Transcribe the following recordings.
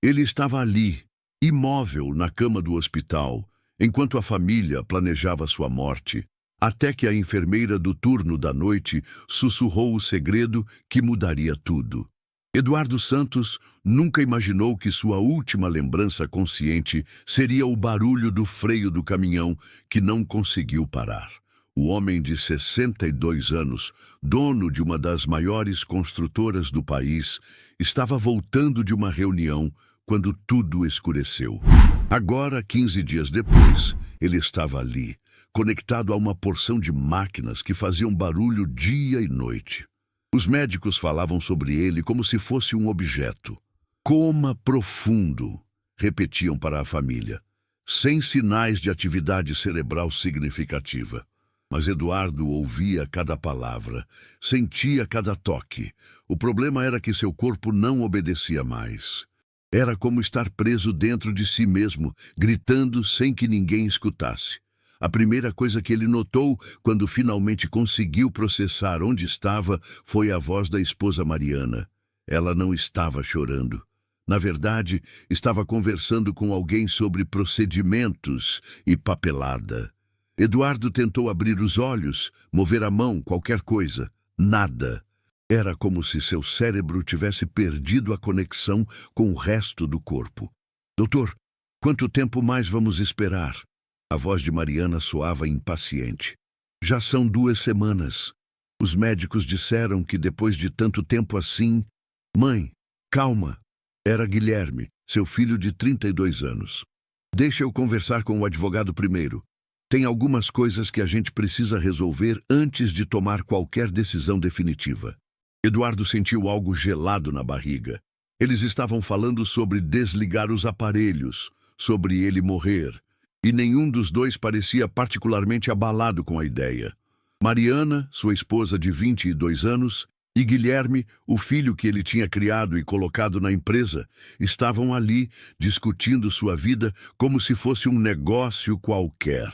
Ele estava ali, imóvel na cama do hospital, enquanto a família planejava sua morte, até que a enfermeira do turno da noite sussurrou o segredo que mudaria tudo. Eduardo Santos nunca imaginou que sua última lembrança consciente seria o barulho do freio do caminhão que não conseguiu parar. O homem de 62 anos, dono de uma das maiores construtoras do país, estava voltando de uma reunião quando tudo escureceu. Agora, 15 dias depois, ele estava ali, conectado a uma porção de máquinas que faziam barulho dia e noite. Os médicos falavam sobre ele como se fosse um objeto. Coma profundo, repetiam para a família, sem sinais de atividade cerebral significativa. Mas Eduardo ouvia cada palavra, sentia cada toque. O problema era que seu corpo não obedecia mais. Era como estar preso dentro de si mesmo, gritando sem que ninguém escutasse. A primeira coisa que ele notou, quando finalmente conseguiu processar onde estava, foi a voz da esposa Mariana. Ela não estava chorando. Na verdade, estava conversando com alguém sobre procedimentos e papelada. Eduardo tentou abrir os olhos, mover a mão, qualquer coisa. Nada. Era como se seu cérebro tivesse perdido a conexão com o resto do corpo. Doutor, quanto tempo mais vamos esperar? A voz de Mariana soava impaciente. Já são 2 semanas. Os médicos disseram que depois de tanto tempo assim... Mãe, calma. Era Guilherme, seu filho de 32 anos. Deixa eu conversar com o advogado primeiro. Tem algumas coisas que a gente precisa resolver antes de tomar qualquer decisão definitiva. Eduardo sentiu algo gelado na barriga. Eles estavam falando sobre desligar os aparelhos, sobre ele morrer, e nenhum dos dois parecia particularmente abalado com a ideia. Mariana, sua esposa de 22 anos, e Guilherme, o filho que ele tinha criado e colocado na empresa, estavam ali discutindo sua vida como se fosse um negócio qualquer.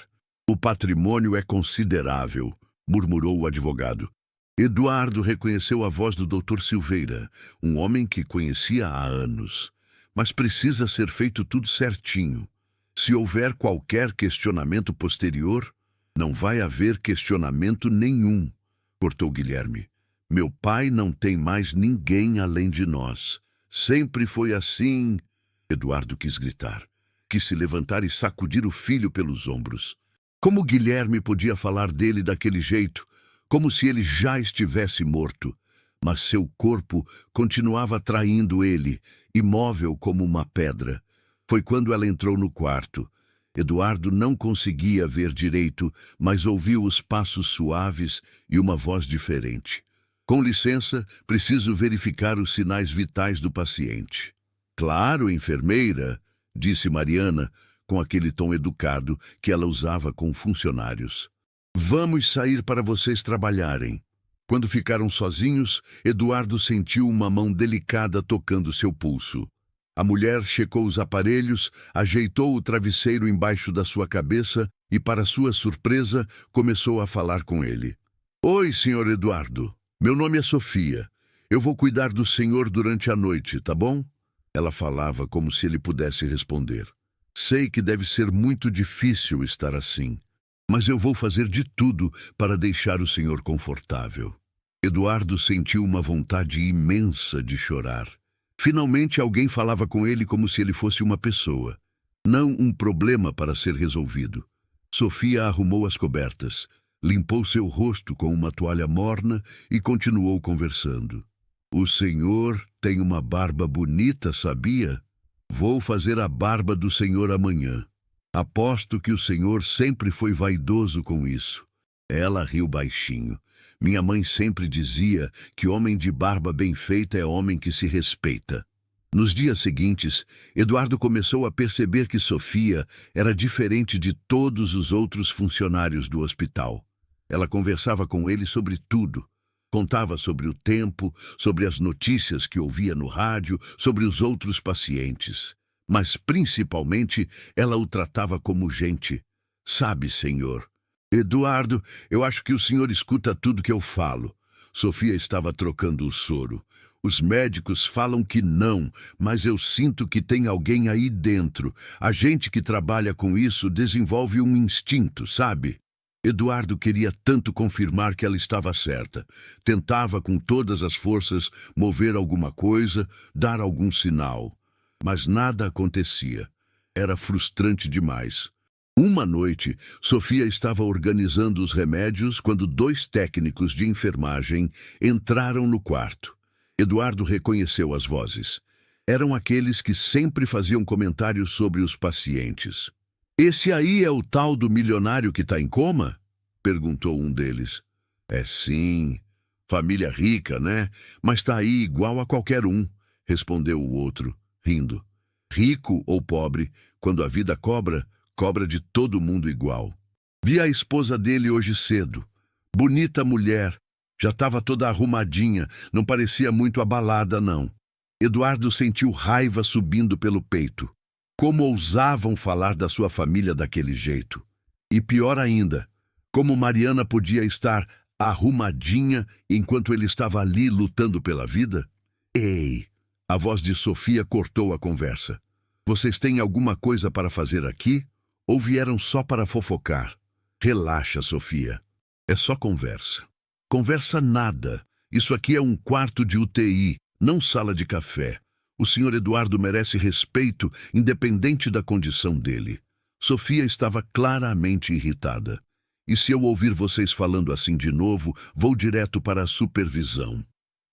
O patrimônio é considerável, murmurou o advogado. Eduardo reconheceu a voz do Dr. Silveira, um homem que conhecia há anos. Mas precisa ser feito tudo certinho. Se houver qualquer questionamento posterior, não vai haver questionamento nenhum, cortou Guilherme. Meu pai não tem mais ninguém além de nós. Sempre foi assim. Eduardo quis gritar, quis se levantar e sacudir o filho pelos ombros. Como Guilherme podia falar dele daquele jeito, como se ele já estivesse morto? Mas seu corpo continuava traindo ele, imóvel como uma pedra. Foi quando ela entrou no quarto. Eduardo não conseguia ver direito, mas ouviu os passos suaves e uma voz diferente. Com licença, preciso verificar os sinais vitais do paciente. Claro, enfermeira, disse Mariana, com aquele tom educado que ela usava com funcionários. Vamos sair para vocês trabalharem. Quando ficaram sozinhos, Eduardo sentiu uma mão delicada tocando seu pulso. A mulher checou os aparelhos, ajeitou o travesseiro embaixo da sua cabeça e, para sua surpresa, começou a falar com ele. Oi, senhor Eduardo. Meu nome é Sofia. Eu vou cuidar do senhor durante a noite, tá bom? Ela falava como se ele pudesse responder. Sei que deve ser muito difícil estar assim, mas eu vou fazer de tudo para deixar o senhor confortável. Eduardo sentiu uma vontade imensa de chorar. Finalmente alguém falava com ele como se ele fosse uma pessoa, não um problema para ser resolvido. Sofia arrumou as cobertas, limpou seu rosto com uma toalha morna e continuou conversando. O senhor tem uma barba bonita, sabia? Vou fazer a barba do senhor amanhã. Aposto que o senhor sempre foi vaidoso com isso. Ela riu baixinho. Minha mãe sempre dizia que homem de barba bem feita é homem que se respeita. Nos dias seguintes, Eduardo começou a perceber que Sofia era diferente de todos os outros funcionários do hospital. Ela conversava com ele sobre tudo. Contava sobre o tempo, sobre as notícias que ouvia no rádio, sobre os outros pacientes. Mas, principalmente, ela o tratava como gente. Sabe, senhor? Eduardo, eu acho que o senhor escuta tudo que eu falo. Sofia estava trocando o soro. Os médicos falam que não, mas eu sinto que tem alguém aí dentro. A gente que trabalha com isso desenvolve um instinto, sabe? Eduardo queria tanto confirmar que ela estava certa. Tentava com todas as forças mover alguma coisa, dar algum sinal. Mas nada acontecia. Era frustrante demais. Uma noite, Sofia estava organizando os remédios quando 2 técnicos de enfermagem entraram no quarto. Eduardo reconheceu as vozes. Eram aqueles que sempre faziam comentários sobre os pacientes. "Esse aí é o tal do milionário que está em coma?" perguntou um deles. "É sim. Família rica, né? Mas está aí igual a qualquer um", respondeu o outro, rindo. "Rico ou pobre, quando a vida cobra, cobra de todo mundo igual. Vi a esposa dele hoje cedo. Bonita mulher. Já estava toda arrumadinha, não parecia muito abalada, não." Eduardo sentiu raiva subindo pelo peito. Como ousavam falar da sua família daquele jeito? E pior ainda, como Mariana podia estar arrumadinha enquanto ele estava ali lutando pela vida? "Ei!" A voz de Sofia cortou a conversa. "Vocês têm alguma coisa para fazer aqui? Ou vieram só para fofocar?" "Relaxa, Sofia. É só conversa." "Conversa nada. Isso aqui é um quarto de UTI, não sala de café. O senhor Eduardo merece respeito, independente da condição dele." Sofia estava claramente irritada. "E se eu ouvir vocês falando assim de novo, vou direto para a supervisão."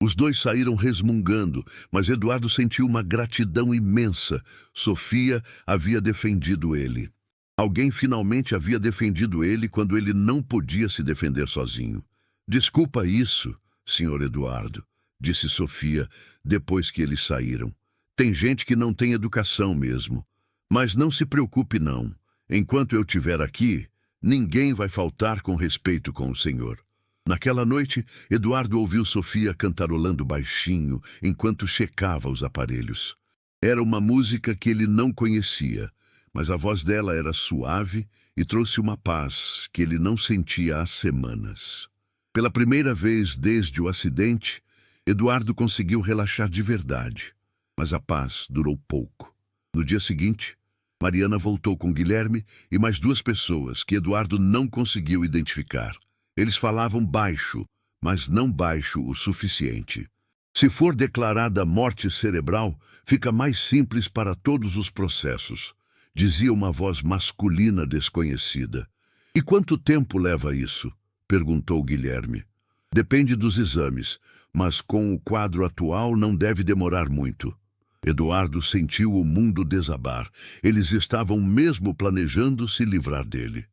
Os 2 saíram resmungando, mas Eduardo sentiu uma gratidão imensa. Sofia havia defendido ele. Alguém finalmente havia defendido ele quando ele não podia se defender sozinho. "Desculpa isso, senhor Eduardo", disse Sofia, depois que eles saíram. "Tem gente que não tem educação mesmo. Mas não se preocupe não. Enquanto eu estiver aqui, ninguém vai faltar com respeito com o senhor." Naquela noite, Eduardo ouviu Sofia cantarolando baixinho enquanto checava os aparelhos. Era uma música que ele não conhecia, mas a voz dela era suave e trouxe uma paz que ele não sentia há semanas. Pela primeira vez desde o acidente, Eduardo conseguiu relaxar de verdade, mas a paz durou pouco. No dia seguinte, Mariana voltou com Guilherme e mais 2 pessoas que Eduardo não conseguiu identificar. Eles falavam baixo, mas não baixo o suficiente. "Se for declarada morte cerebral, fica mais simples para todos os processos", dizia uma voz masculina desconhecida. "E quanto tempo leva isso?" perguntou Guilherme. "Depende dos exames, mas com o quadro atual não deve demorar muito." Eduardo sentiu o mundo desabar. Eles estavam mesmo planejando se livrar dele.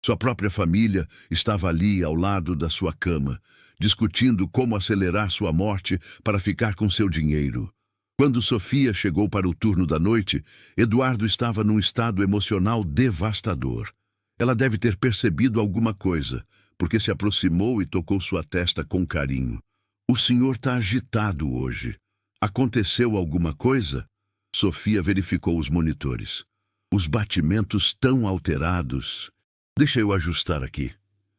Sua própria família estava ali ao lado da sua cama, discutindo como acelerar sua morte para ficar com seu dinheiro. Quando Sofia chegou para o turno da noite, Eduardo estava num estado emocional devastador. Ela deve ter percebido alguma coisa, porque se aproximou e tocou sua testa com carinho. "O senhor está agitado hoje. Aconteceu alguma coisa?" Sofia verificou os monitores. "Os batimentos tão alterados." "Deixa eu ajustar aqui."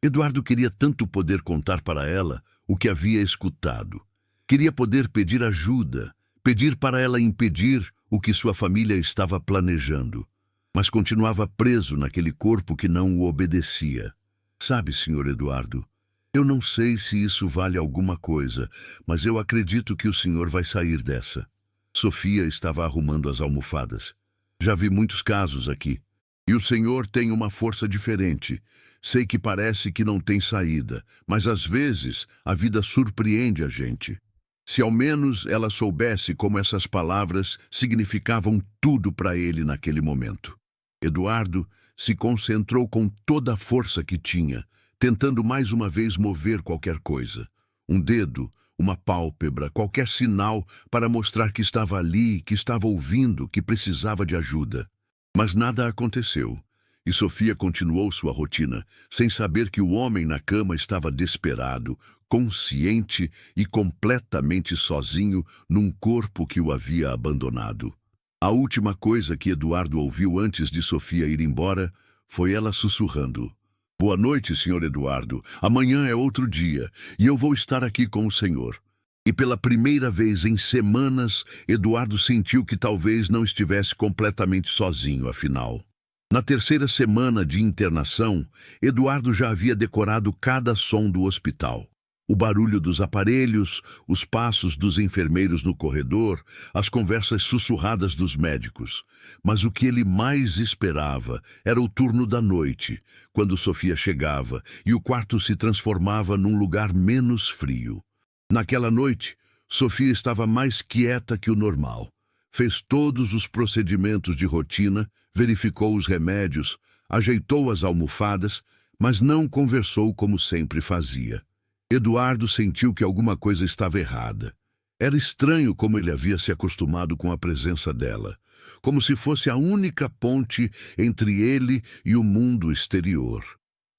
Eduardo queria tanto poder contar para ela o que havia escutado. Queria poder pedir ajuda, pedir para ela impedir o que sua família estava planejando. Mas continuava preso naquele corpo que não o obedecia. "Sabe, senhor Eduardo, eu não sei se isso vale alguma coisa, mas eu acredito que o senhor vai sair dessa." Sofia estava arrumando as almofadas. "Já vi muitos casos aqui. E o senhor tem uma força diferente. Sei que parece que não tem saída, mas às vezes a vida surpreende a gente." Se ao menos ela soubesse como essas palavras significavam tudo para ele naquele momento. Eduardo se concentrou com toda a força que tinha, tentando mais uma vez mover qualquer coisa. Um dedo, uma pálpebra, qualquer sinal para mostrar que estava ali, que estava ouvindo, que precisava de ajuda. Mas nada aconteceu, e Sofia continuou sua rotina, sem saber que o homem na cama estava desesperado, consciente e completamente sozinho num corpo que o havia abandonado. A última coisa que Eduardo ouviu antes de Sofia ir embora foi ela sussurrando: "Boa noite, senhor Eduardo. Amanhã é outro dia, e eu vou estar aqui com o senhor." E pela primeira vez em semanas, Eduardo sentiu que talvez não estivesse completamente sozinho, afinal. Na terceira semana de internação, Eduardo já havia decorado cada som do hospital. O barulho dos aparelhos, os passos dos enfermeiros no corredor, as conversas sussurradas dos médicos. Mas o que ele mais esperava era o turno da noite, quando Sofia chegava e o quarto se transformava num lugar menos frio. Naquela noite, Sofia estava mais quieta que o normal. Fez todos os procedimentos de rotina, verificou os remédios, ajeitou as almofadas, mas não conversou como sempre fazia. Eduardo sentiu que alguma coisa estava errada. Era estranho como ele havia se acostumado com a presença dela, como se fosse a única ponte entre ele e o mundo exterior.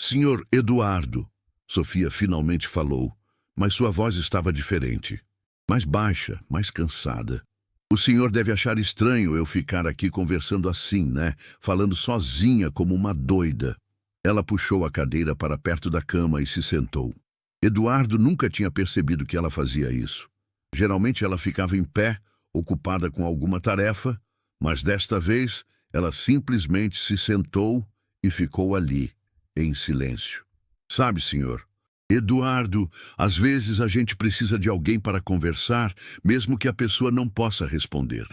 "Senhor Eduardo", Sofia finalmente falou, mas sua voz estava diferente. Mais baixa, mais cansada. "O senhor deve achar estranho eu ficar aqui conversando assim, né? Falando sozinha como uma doida." Ela puxou a cadeira para perto da cama e se sentou. Eduardo nunca tinha percebido que ela fazia isso. Geralmente ela ficava em pé, ocupada com alguma tarefa, mas desta vez ela simplesmente se sentou e ficou ali, em silêncio. "Sabe, senhor, Eduardo, às vezes a gente precisa de alguém para conversar, mesmo que a pessoa não possa responder."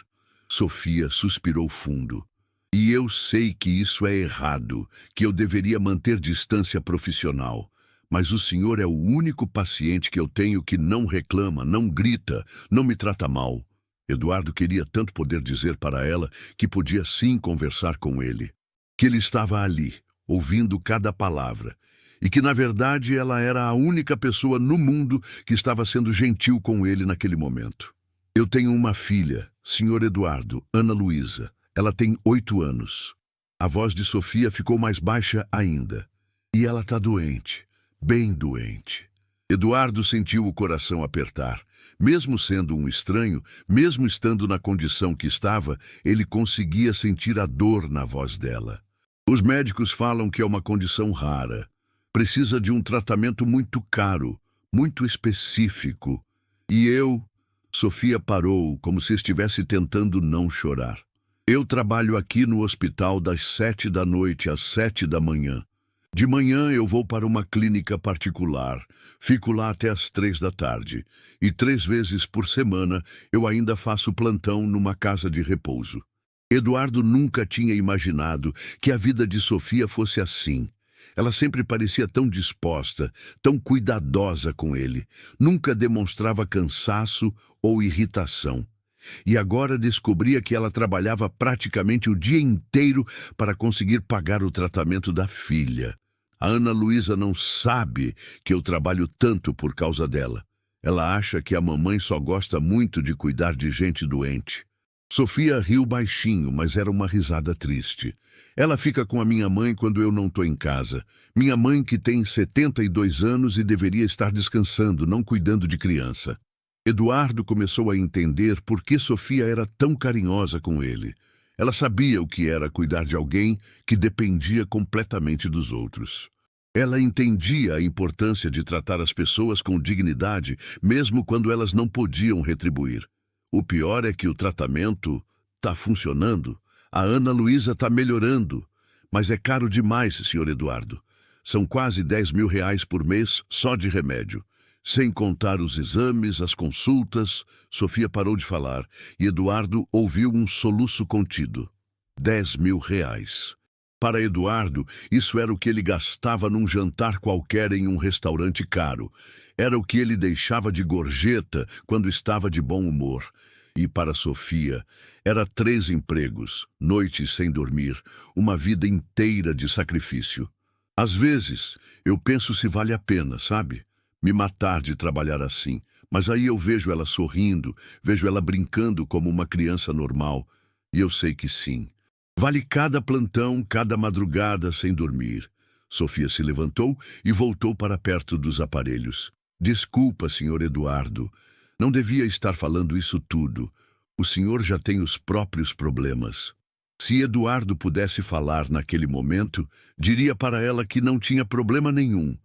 Sofia suspirou fundo. "E eu sei que isso é errado, que eu deveria manter distância profissional. Mas o senhor é o único paciente que eu tenho que não reclama, não grita, não me trata mal." Eduardo queria tanto poder dizer para ela que podia sim conversar com ele, que ele estava ali, ouvindo cada palavra, e que, na verdade, ela era a única pessoa no mundo que estava sendo gentil com ele naquele momento. "Eu tenho uma filha, senhor Eduardo, Ana Luísa. Ela tem 8 anos. A voz de Sofia ficou mais baixa ainda. "E ela está doente. Bem doente." Eduardo sentiu o coração apertar. Mesmo sendo um estranho, mesmo estando na condição que estava, ele conseguia sentir a dor na voz dela. "Os médicos falam que é uma condição rara. Precisa de um tratamento muito caro, muito específico. E eu..." Sofia parou, como se estivesse tentando não chorar. "Eu trabalho aqui no hospital das 7 da noite às 7 da manhã. De manhã eu vou para uma clínica particular, fico lá até às 3 da tarde, e 3 vezes por semana eu ainda faço plantão numa casa de repouso." Eduardo nunca tinha imaginado que a vida de Sofia fosse assim. Ela sempre parecia tão disposta, tão cuidadosa com ele, nunca demonstrava cansaço ou irritação. E agora descobria que ela trabalhava praticamente o dia inteiro para conseguir pagar o tratamento da filha. A Ana Luísa não sabe que eu trabalho tanto por causa dela. Ela acha que a mamãe só gosta muito de cuidar de gente doente. Sofia riu baixinho, mas era uma risada triste. "Ela fica com a minha mãe quando eu não estou em casa. Minha mãe que tem 72 anos e deveria estar descansando, não cuidando de criança." Eduardo começou a entender por que Sofia era tão carinhosa com ele. Ela sabia o que era cuidar de alguém que dependia completamente dos outros. Ela entendia a importância de tratar as pessoas com dignidade, mesmo quando elas não podiam retribuir. O pior é que o tratamento está funcionando. A Ana Luísa está melhorando. Mas é caro demais, senhor Eduardo. São quase 10 mil reais por mês só de remédio. Sem contar os exames, as consultas. Sofia parou de falar e Eduardo ouviu um soluço contido. 10 mil reais. Para Eduardo, isso era o que ele gastava num jantar qualquer em um restaurante caro. Era o que ele deixava de gorjeta quando estava de bom humor. E para Sofia, era 3 empregos, noites sem dormir, uma vida inteira de sacrifício. Às vezes, eu penso se vale a pena, sabe? Me matar de trabalhar assim. Mas aí eu vejo ela sorrindo, vejo ela brincando como uma criança normal. E eu sei que sim. Vale cada plantão, cada madrugada sem dormir. Sofia se levantou e voltou para perto dos aparelhos. Desculpa, senhor Eduardo. Não devia estar falando isso tudo. O senhor já tem os próprios problemas. Se Eduardo pudesse falar naquele momento, diria para ela que não tinha problema nenhum,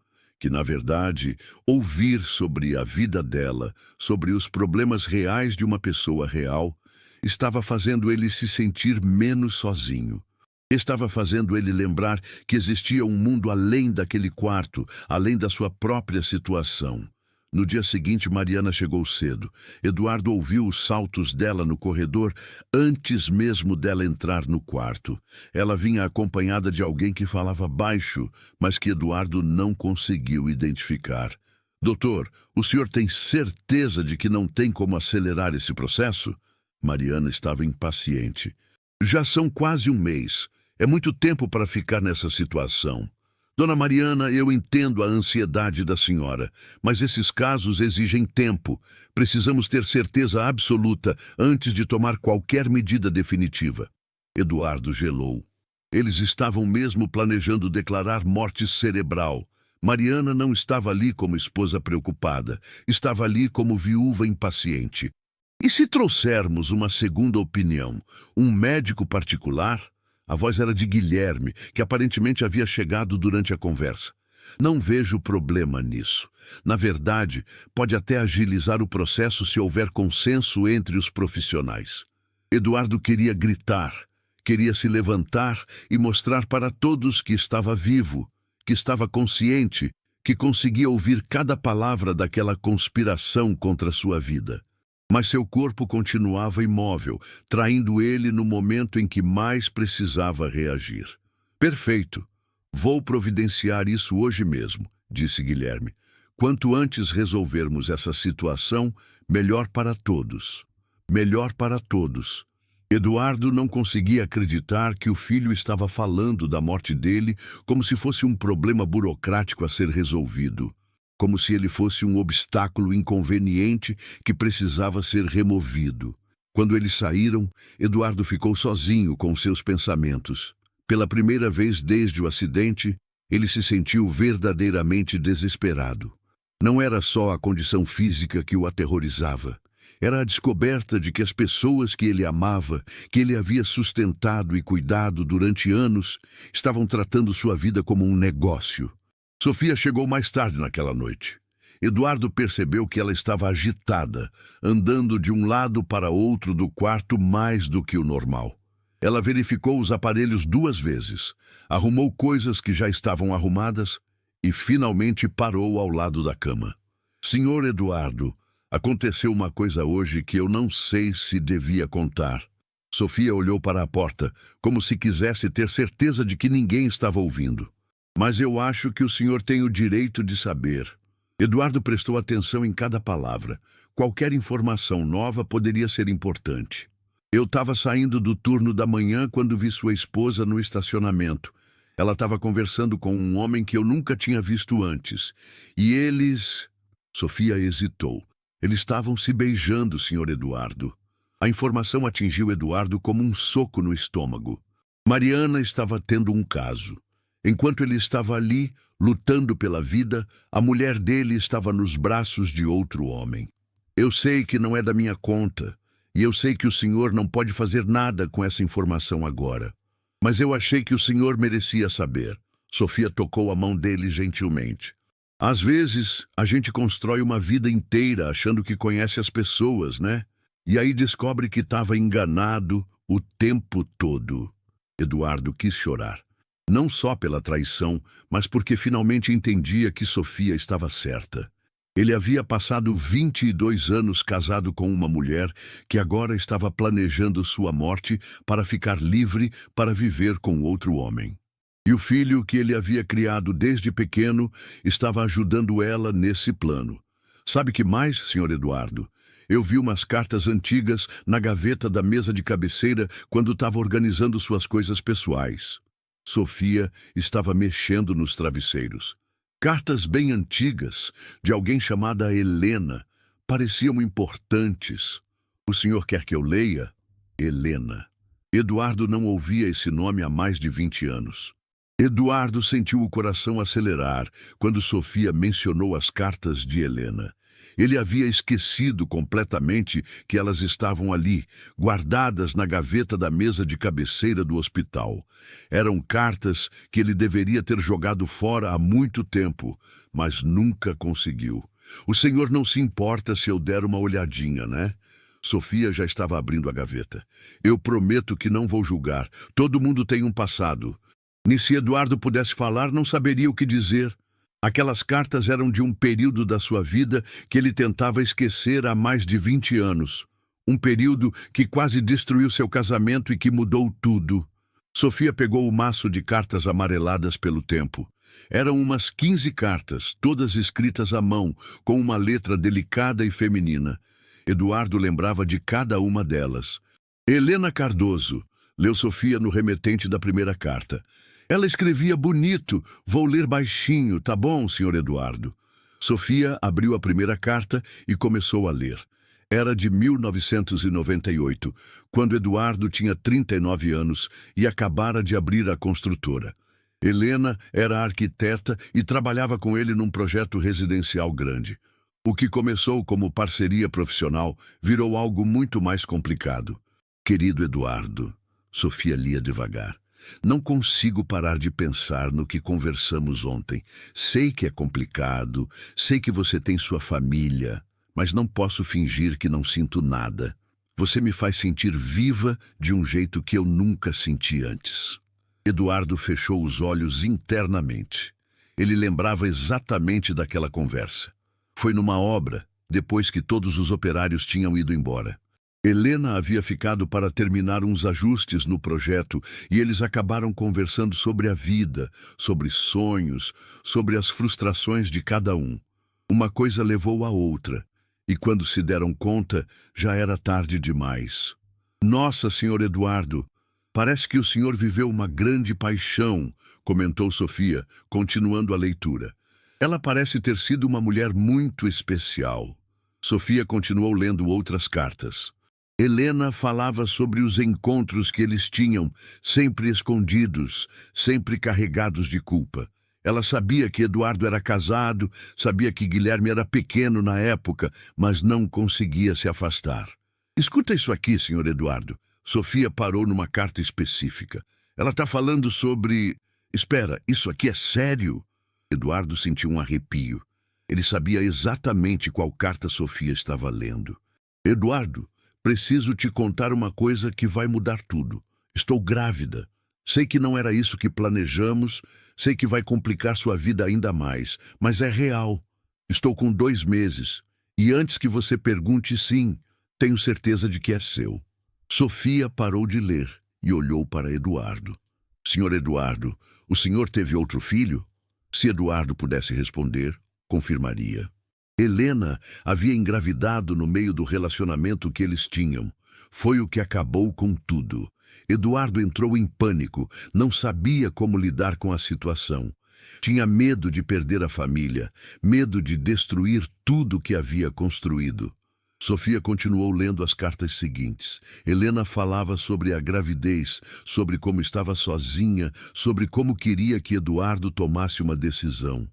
que, na verdade, ouvir sobre a vida dela, sobre os problemas reais de uma pessoa real, estava fazendo ele se sentir menos sozinho. Estava fazendo ele lembrar que existia um mundo além daquele quarto, além da sua própria situação. No dia seguinte, Mariana chegou cedo. Eduardo ouviu os saltos dela no corredor antes mesmo dela entrar no quarto. Ela vinha acompanhada de alguém que falava baixo, mas que Eduardo não conseguiu identificar. Doutor, o senhor tem certeza de que não tem como acelerar esse processo? Mariana estava impaciente. Já são quase um mês. É muito tempo para ficar nessa situação. Dona Mariana, eu entendo a ansiedade da senhora, mas esses casos exigem tempo. Precisamos ter certeza absoluta antes de tomar qualquer medida definitiva. Eduardo gelou. Eles estavam mesmo planejando declarar morte cerebral. Mariana não estava ali como esposa preocupada, estava ali como viúva impaciente. E se trouxermos uma segunda opinião, um médico particular? A voz era de Guilherme, que aparentemente havia chegado durante a conversa. Não vejo problema nisso. Na verdade, pode até agilizar o processo se houver consenso entre os profissionais. Eduardo queria gritar, queria se levantar e mostrar para todos que estava vivo, que estava consciente, que conseguia ouvir cada palavra daquela conspiração contra sua vida. Mas seu corpo continuava imóvel, traindo ele no momento em que mais precisava reagir. Perfeito. Vou providenciar isso hoje mesmo, disse Guilherme. Quanto antes resolvermos essa situação, melhor para todos. Melhor para todos. Eduardo não conseguia acreditar que o filho estava falando da morte dele como se fosse um problema burocrático a ser resolvido. Como se ele fosse um obstáculo inconveniente que precisava ser removido. Quando eles saíram, Eduardo ficou sozinho com seus pensamentos. Pela primeira vez desde o acidente, ele se sentiu verdadeiramente desesperado. Não era só a condição física que o aterrorizava. Era a descoberta de que as pessoas que ele amava, que ele havia sustentado e cuidado durante anos, estavam tratando sua vida como um negócio. Sofia chegou mais tarde naquela noite. Eduardo percebeu que ela estava agitada, andando de um lado para outro do quarto mais do que o normal. Ela verificou os aparelhos 2 vezes, arrumou coisas que já estavam arrumadas e finalmente parou ao lado da cama. Senhor Eduardo, aconteceu uma coisa hoje que eu não sei se devia contar. Sofia olhou para a porta, como se quisesse ter certeza de que ninguém estava ouvindo. Mas eu acho que o senhor tem o direito de saber. Eduardo prestou atenção em cada palavra. Qualquer informação nova poderia ser importante. Eu estava saindo do turno da manhã quando vi sua esposa no estacionamento. Ela estava conversando com um homem que eu nunca tinha visto antes. E eles... Sofia hesitou. Eles estavam se beijando, senhor Eduardo. A informação atingiu Eduardo como um soco no estômago. Mariana estava tendo um caso. Enquanto ele estava ali, lutando pela vida, a mulher dele estava nos braços de outro homem. Eu sei que não é da minha conta, e eu sei que o senhor não pode fazer nada com essa informação agora. Mas eu achei que o senhor merecia saber. Sofia tocou a mão dele gentilmente. Às vezes, a gente constrói uma vida inteira achando que conhece as pessoas, né? E aí descobre que estava enganado o tempo todo. Eduardo quis chorar. Não só pela traição, mas porque finalmente entendia que Sofia estava certa. Ele havia passado 22 anos casado com uma mulher que agora estava planejando sua morte para ficar livre para viver com outro homem. E o filho que ele havia criado desde pequeno estava ajudando ela nesse plano. Sabe que mais, senhor Eduardo? Eu vi umas cartas antigas na gaveta da mesa de cabeceira quando estava organizando suas coisas pessoais. Sofia estava mexendo nos travesseiros. Cartas bem antigas, de alguém chamada Helena, pareciam importantes. O senhor quer que eu leia? Helena. Eduardo não ouvia esse nome há mais de 20 anos. Eduardo sentiu o coração acelerar quando Sofia mencionou as cartas de Helena. Ele havia esquecido completamente que elas estavam ali, guardadas na gaveta da mesa de cabeceira do hospital. Eram cartas que ele deveria ter jogado fora há muito tempo, mas nunca conseguiu. O senhor não se importa se eu der uma olhadinha, né? Sofia já estava abrindo a gaveta. Eu prometo que não vou julgar. Todo mundo tem um passado. E se Eduardo pudesse falar, não saberia o que dizer. Aquelas cartas eram de um período da sua vida que ele tentava esquecer há mais de 20 anos. Um período que quase destruiu seu casamento e que mudou tudo. Sofia pegou o maço de cartas amareladas pelo tempo. Eram umas 15 cartas, todas escritas à mão, com uma letra delicada e feminina. Eduardo lembrava de cada uma delas. Helena Cardoso, leu Sofia no remetente da primeira carta. Ela escrevia bonito. Vou ler baixinho, tá bom, senhor Eduardo? Sofia abriu a primeira carta e começou a ler. Era de 1998, quando Eduardo tinha 39 anos e acabara de abrir a construtora. Helena era arquiteta e trabalhava com ele num projeto residencial grande. O que começou como parceria profissional virou algo muito mais complicado. Querido Eduardo, Sofia lia devagar. Não consigo parar de pensar no que conversamos ontem. Sei que é complicado, sei que você tem sua família, mas não posso fingir que não sinto nada. Você me faz sentir viva de um jeito que eu nunca senti antes. Eduardo fechou os olhos internamente. Ele lembrava exatamente daquela conversa. Foi numa obra, depois que todos os operários tinham ido embora. Helena havia ficado para terminar uns ajustes no projeto e eles acabaram conversando sobre a vida, sobre sonhos, sobre as frustrações de cada um. Uma coisa levou a outra, e quando se deram conta, já era tarde demais. Nossa, senhor Eduardo, parece que o senhor viveu uma grande paixão, comentou Sofia, continuando a leitura. Ela parece ter sido uma mulher muito especial. Sofia continuou lendo outras cartas. Helena falava sobre os encontros que eles tinham, sempre escondidos, sempre carregados de culpa. Ela sabia que Eduardo era casado, sabia que Guilherme era pequeno na época, mas não conseguia se afastar. Escuta isso aqui, senhor Eduardo. Sofia parou numa carta específica. Ela está falando sobre... Espera, isso aqui é sério? Eduardo sentiu um arrepio. Ele sabia exatamente qual carta Sofia estava lendo. Eduardo, preciso te contar uma coisa que vai mudar tudo. Estou grávida. Sei que não era isso que planejamos, sei que vai complicar sua vida ainda mais, mas é real. Estou com 2 meses. E antes que você pergunte, sim, tenho certeza de que é seu. Sofia parou de ler e olhou para Eduardo. Senhor Eduardo, o senhor teve outro filho? Se Eduardo pudesse responder, confirmaria. Helena havia engravidado no meio do relacionamento que eles tinham. Foi o que acabou com tudo. Eduardo entrou em pânico, não sabia como lidar com a situação. Tinha medo de perder a família, medo de destruir tudo que havia construído. Sofia continuou lendo as cartas seguintes. Helena falava sobre a gravidez, sobre como estava sozinha, sobre como queria que Eduardo tomasse uma decisão.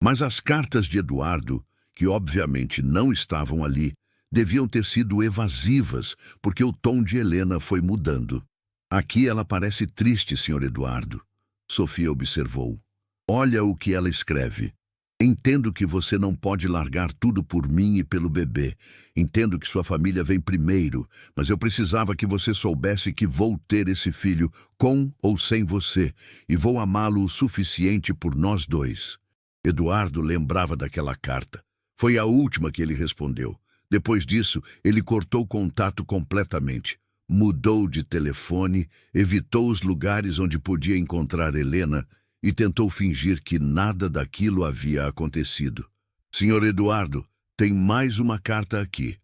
Mas as cartas de Eduardo, que obviamente não estavam ali, deviam ter sido evasivas, porque o tom de Helena foi mudando. Aqui ela parece triste, senhor Eduardo. Sofia observou. Olha o que ela escreve. Entendo que você não pode largar tudo por mim e pelo bebê. Entendo que sua família vem primeiro, mas eu precisava que você soubesse que vou ter esse filho com ou sem você, e vou amá-lo o suficiente por nós dois. Eduardo lembrava daquela carta. Foi a última que ele respondeu. Depois disso, ele cortou contato completamente. Mudou de telefone, evitou os lugares onde podia encontrar Helena e tentou fingir que nada daquilo havia acontecido. Senhor Eduardo, tem mais uma carta aqui,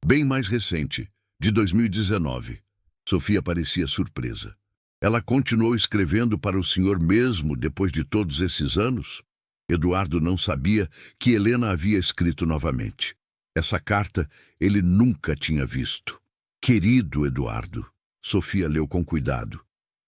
bem mais recente, de 2019. Sofia parecia surpresa. Ela continuou escrevendo para o senhor mesmo depois de todos esses anos? Eduardo não sabia que Helena havia escrito novamente. Essa carta ele nunca tinha visto. Querido Eduardo, Sofia leu com cuidado.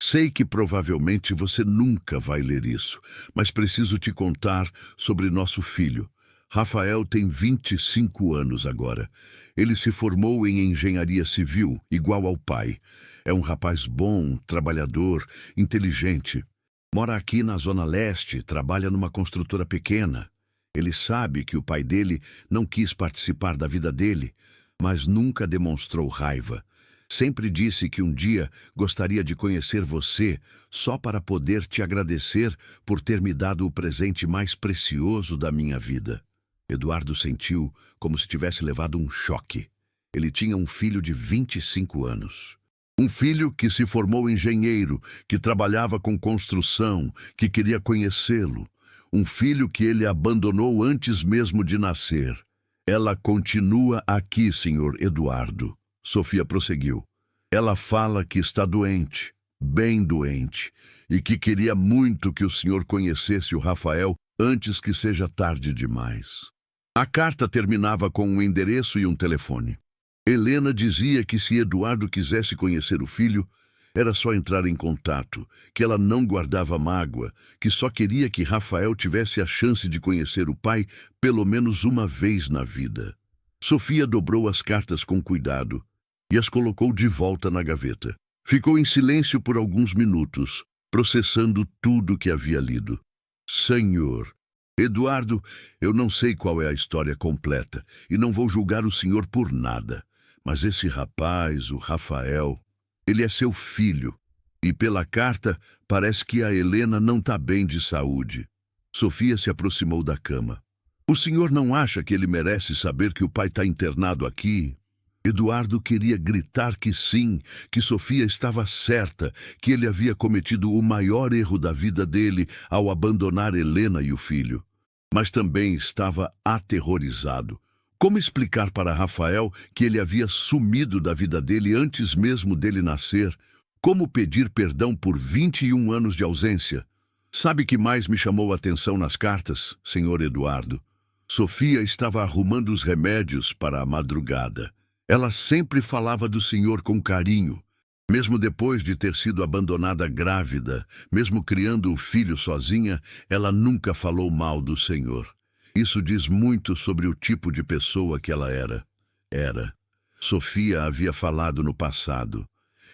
Sei que provavelmente você nunca vai ler isso, mas preciso te contar sobre nosso filho. Rafael tem 25 anos agora. Ele se formou em engenharia civil, igual ao pai. É um rapaz bom, trabalhador, inteligente. Mora aqui na Zona Leste, trabalha numa construtora pequena. Ele sabe que o pai dele não quis participar da vida dele, mas nunca demonstrou raiva. Sempre disse que um dia gostaria de conhecer você só para poder te agradecer por ter me dado o presente mais precioso da minha vida. Eduardo sentiu como se tivesse levado um choque. Ele tinha um filho de 25 anos. Um filho que se formou engenheiro, que trabalhava com construção, que queria conhecê-lo. Um filho que ele abandonou antes mesmo de nascer. Ela continua aqui, senhor Eduardo. Sofia prosseguiu. Ela fala que está doente, bem doente, e que queria muito que o senhor conhecesse o Rafael antes que seja tarde demais. A carta terminava com um endereço e um telefone. Helena dizia que se Eduardo quisesse conhecer o filho, era só entrar em contato, que ela não guardava mágoa, que só queria que Rafael tivesse a chance de conhecer o pai pelo menos uma vez na vida. Sofia dobrou as cartas com cuidado e as colocou de volta na gaveta. Ficou em silêncio por alguns minutos, processando tudo que havia lido. Senhor, Eduardo, eu não sei qual é a história completa e não vou julgar o senhor por nada, mas esse rapaz, o Rafael, ele é seu filho, e pela carta parece que a Helena não está bem de saúde. Sofia se aproximou da cama. O senhor não acha que ele merece saber que o pai está internado aqui? Eduardo queria gritar que sim, que Sofia estava certa, que ele havia cometido o maior erro da vida dele ao abandonar Helena e o filho. Mas também estava aterrorizado. Como explicar para Rafael que ele havia sumido da vida dele antes mesmo dele nascer? Como pedir perdão por 21 anos de ausência? Sabe que mais me chamou a atenção nas cartas, senhor Eduardo? Sofia estava arrumando os remédios para a madrugada. Ela sempre falava do senhor com carinho. Mesmo depois de ter sido abandonada grávida, mesmo criando o filho sozinha, ela nunca falou mal do senhor. Isso diz muito sobre o tipo de pessoa que ela era. Sofia havia falado no passado.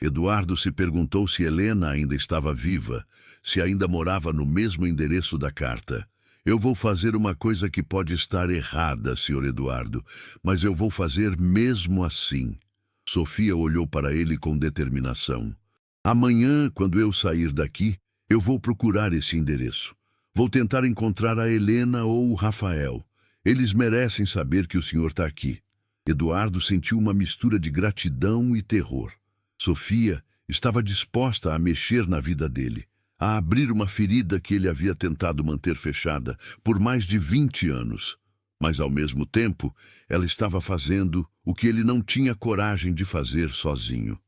Eduardo se perguntou se Helena ainda estava viva, se ainda morava no mesmo endereço da carta. Eu vou fazer uma coisa que pode estar errada, senhor Eduardo, mas eu vou fazer mesmo assim. Sofia olhou para ele com determinação. Amanhã, quando eu sair daqui, eu vou procurar esse endereço. Vou tentar encontrar a Helena ou o Rafael. Eles merecem saber que o senhor está aqui. Eduardo sentiu uma mistura de gratidão e terror. Sofia estava disposta a mexer na vida dele, a abrir uma ferida que ele havia tentado manter fechada por mais de 20 anos. Mas, ao mesmo tempo, ela estava fazendo o que ele não tinha coragem de fazer sozinho.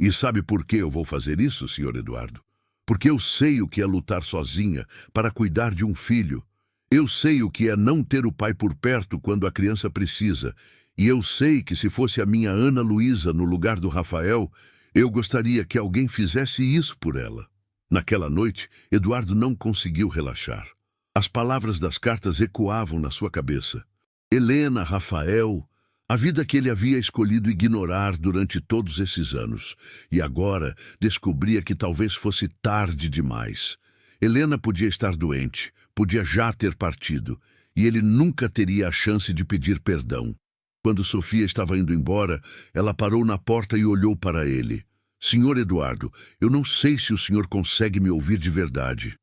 E sabe por que eu vou fazer isso, senhor Eduardo? Porque eu sei o que é lutar sozinha para cuidar de um filho. Eu sei o que é não ter o pai por perto quando a criança precisa. E eu sei que se fosse a minha Ana Luísa no lugar do Rafael, eu gostaria que alguém fizesse isso por ela. Naquela noite, Eduardo não conseguiu relaxar. As palavras das cartas ecoavam na sua cabeça. Helena, Rafael, a vida que ele havia escolhido ignorar durante todos esses anos. E agora descobria que talvez fosse tarde demais. Helena podia estar doente, podia já ter partido, e ele nunca teria a chance de pedir perdão. Quando Sofia estava indo embora, ela parou na porta e olhou para ele. Senhor Eduardo, eu não sei se o senhor consegue me ouvir de verdade.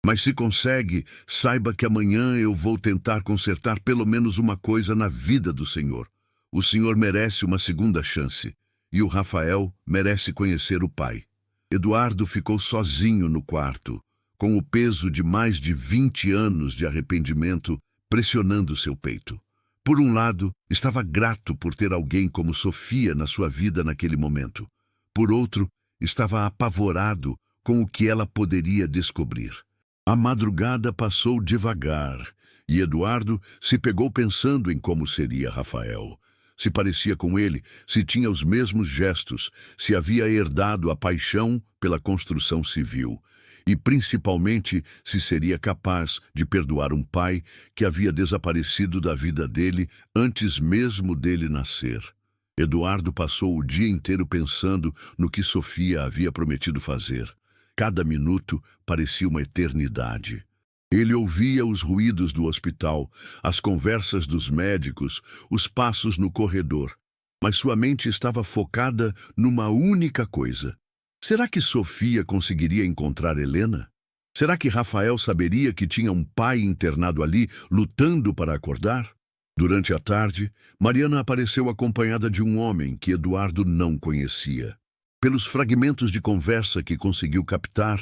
Mas se consegue, saiba que amanhã eu vou tentar consertar pelo menos uma coisa na vida do senhor. O senhor merece uma segunda chance, e o Rafael merece conhecer o pai. Eduardo ficou sozinho no quarto, com o peso de mais de 20 anos de arrependimento pressionando seu peito. Por um lado, estava grato por ter alguém como Sofia na sua vida naquele momento. Por outro, estava apavorado com o que ela poderia descobrir. A madrugada passou devagar, e Eduardo se pegou pensando em como seria Rafael. se parecia com ele, se tinha os mesmos gestos, se havia herdado a paixão pela construção civil. E, principalmente, se seria capaz de perdoar um pai que havia desaparecido da vida dele antes mesmo dele nascer. Eduardo passou o dia inteiro pensando no que Sofia havia prometido fazer. Cada minuto parecia uma eternidade. Ele ouvia os ruídos do hospital, as conversas dos médicos, os passos no corredor, mas sua mente estava focada numa única coisa. Será que Sofia conseguiria encontrar Helena? Será que Rafael saberia que tinha um pai internado ali, lutando para acordar? Durante a tarde, Mariana apareceu acompanhada de um homem que Eduardo não conhecia. Pelos fragmentos de conversa que conseguiu captar,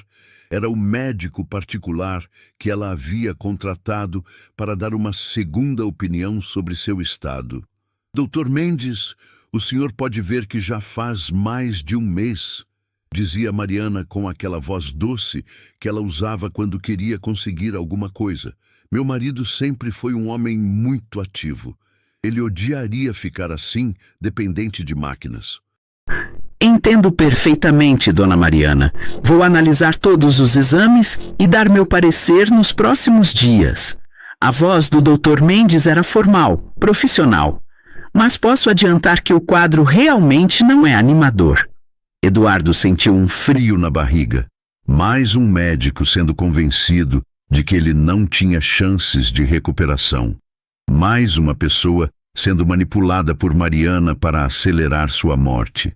era o médico particular que ela havia contratado para dar uma segunda opinião sobre seu estado. Doutor Mendes, o senhor pode ver que já faz mais de um mês, dizia Mariana com aquela voz doce que ela usava quando queria conseguir alguma coisa. Meu marido sempre foi um homem muito ativo. Ele odiaria ficar assim, dependente de máquinas. Entendo perfeitamente, dona Mariana. Vou analisar todos os exames e dar meu parecer nos próximos dias. A voz do Dr. Mendes era formal, profissional. Mas posso adiantar que o quadro realmente não é animador. Eduardo sentiu um frio na barriga. Mais um médico sendo convencido de que ele não tinha chances de recuperação. Mais uma pessoa sendo manipulada por Mariana para acelerar sua morte.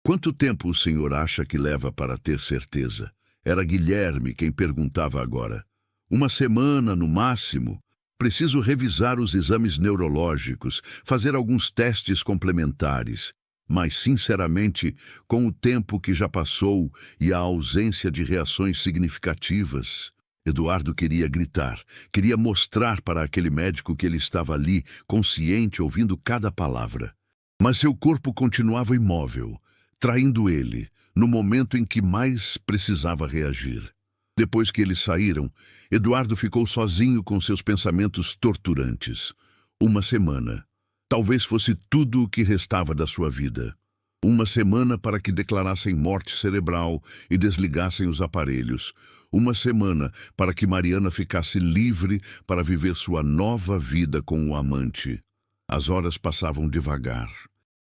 Quanto tempo o senhor acha que leva para ter certeza? Era Guilherme quem perguntava agora. Uma semana, no máximo. Preciso revisar os exames neurológicos, fazer alguns testes complementares. Mas, sinceramente, com o tempo que já passou e a ausência de reações significativas, Eduardo queria gritar, queria mostrar para aquele médico que ele estava ali, consciente, ouvindo cada palavra. Mas seu corpo continuava imóvel, traindo ele, no momento em que mais precisava reagir. Depois que eles saíram, Eduardo ficou sozinho com seus pensamentos torturantes. Uma semana. Talvez fosse tudo o que restava da sua vida. Uma semana para que declarassem morte cerebral e desligassem os aparelhos. Uma semana para que Mariana ficasse livre para viver sua nova vida com o amante. As horas passavam devagar.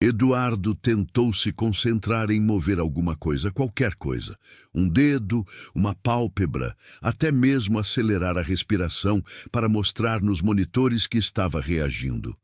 Eduardo tentou se concentrar em mover alguma coisa, qualquer coisa. Um dedo, uma pálpebra, até mesmo acelerar a respiração para mostrar nos monitores que estava reagindo.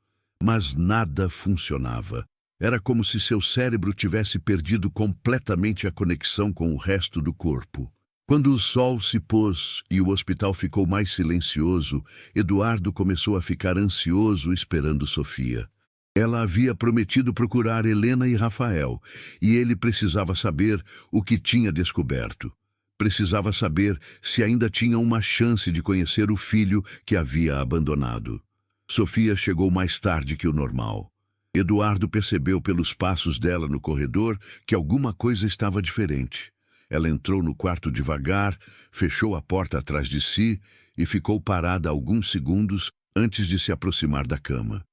Mas nada funcionava. Era como se seu cérebro tivesse perdido completamente a conexão com o resto do corpo. Quando o sol se pôs e o hospital ficou mais silencioso, Eduardo começou a ficar ansioso esperando Sofia. Ela havia prometido procurar Helena e Rafael, e ele precisava saber o que tinha descoberto. Precisava saber se ainda tinha uma chance de conhecer o filho que havia abandonado. Sofia chegou mais tarde que o normal. Eduardo percebeu pelos passos dela no corredor que alguma coisa estava diferente. Ela entrou no quarto devagar, fechou a porta atrás de si e ficou parada alguns segundos antes de se aproximar da cama.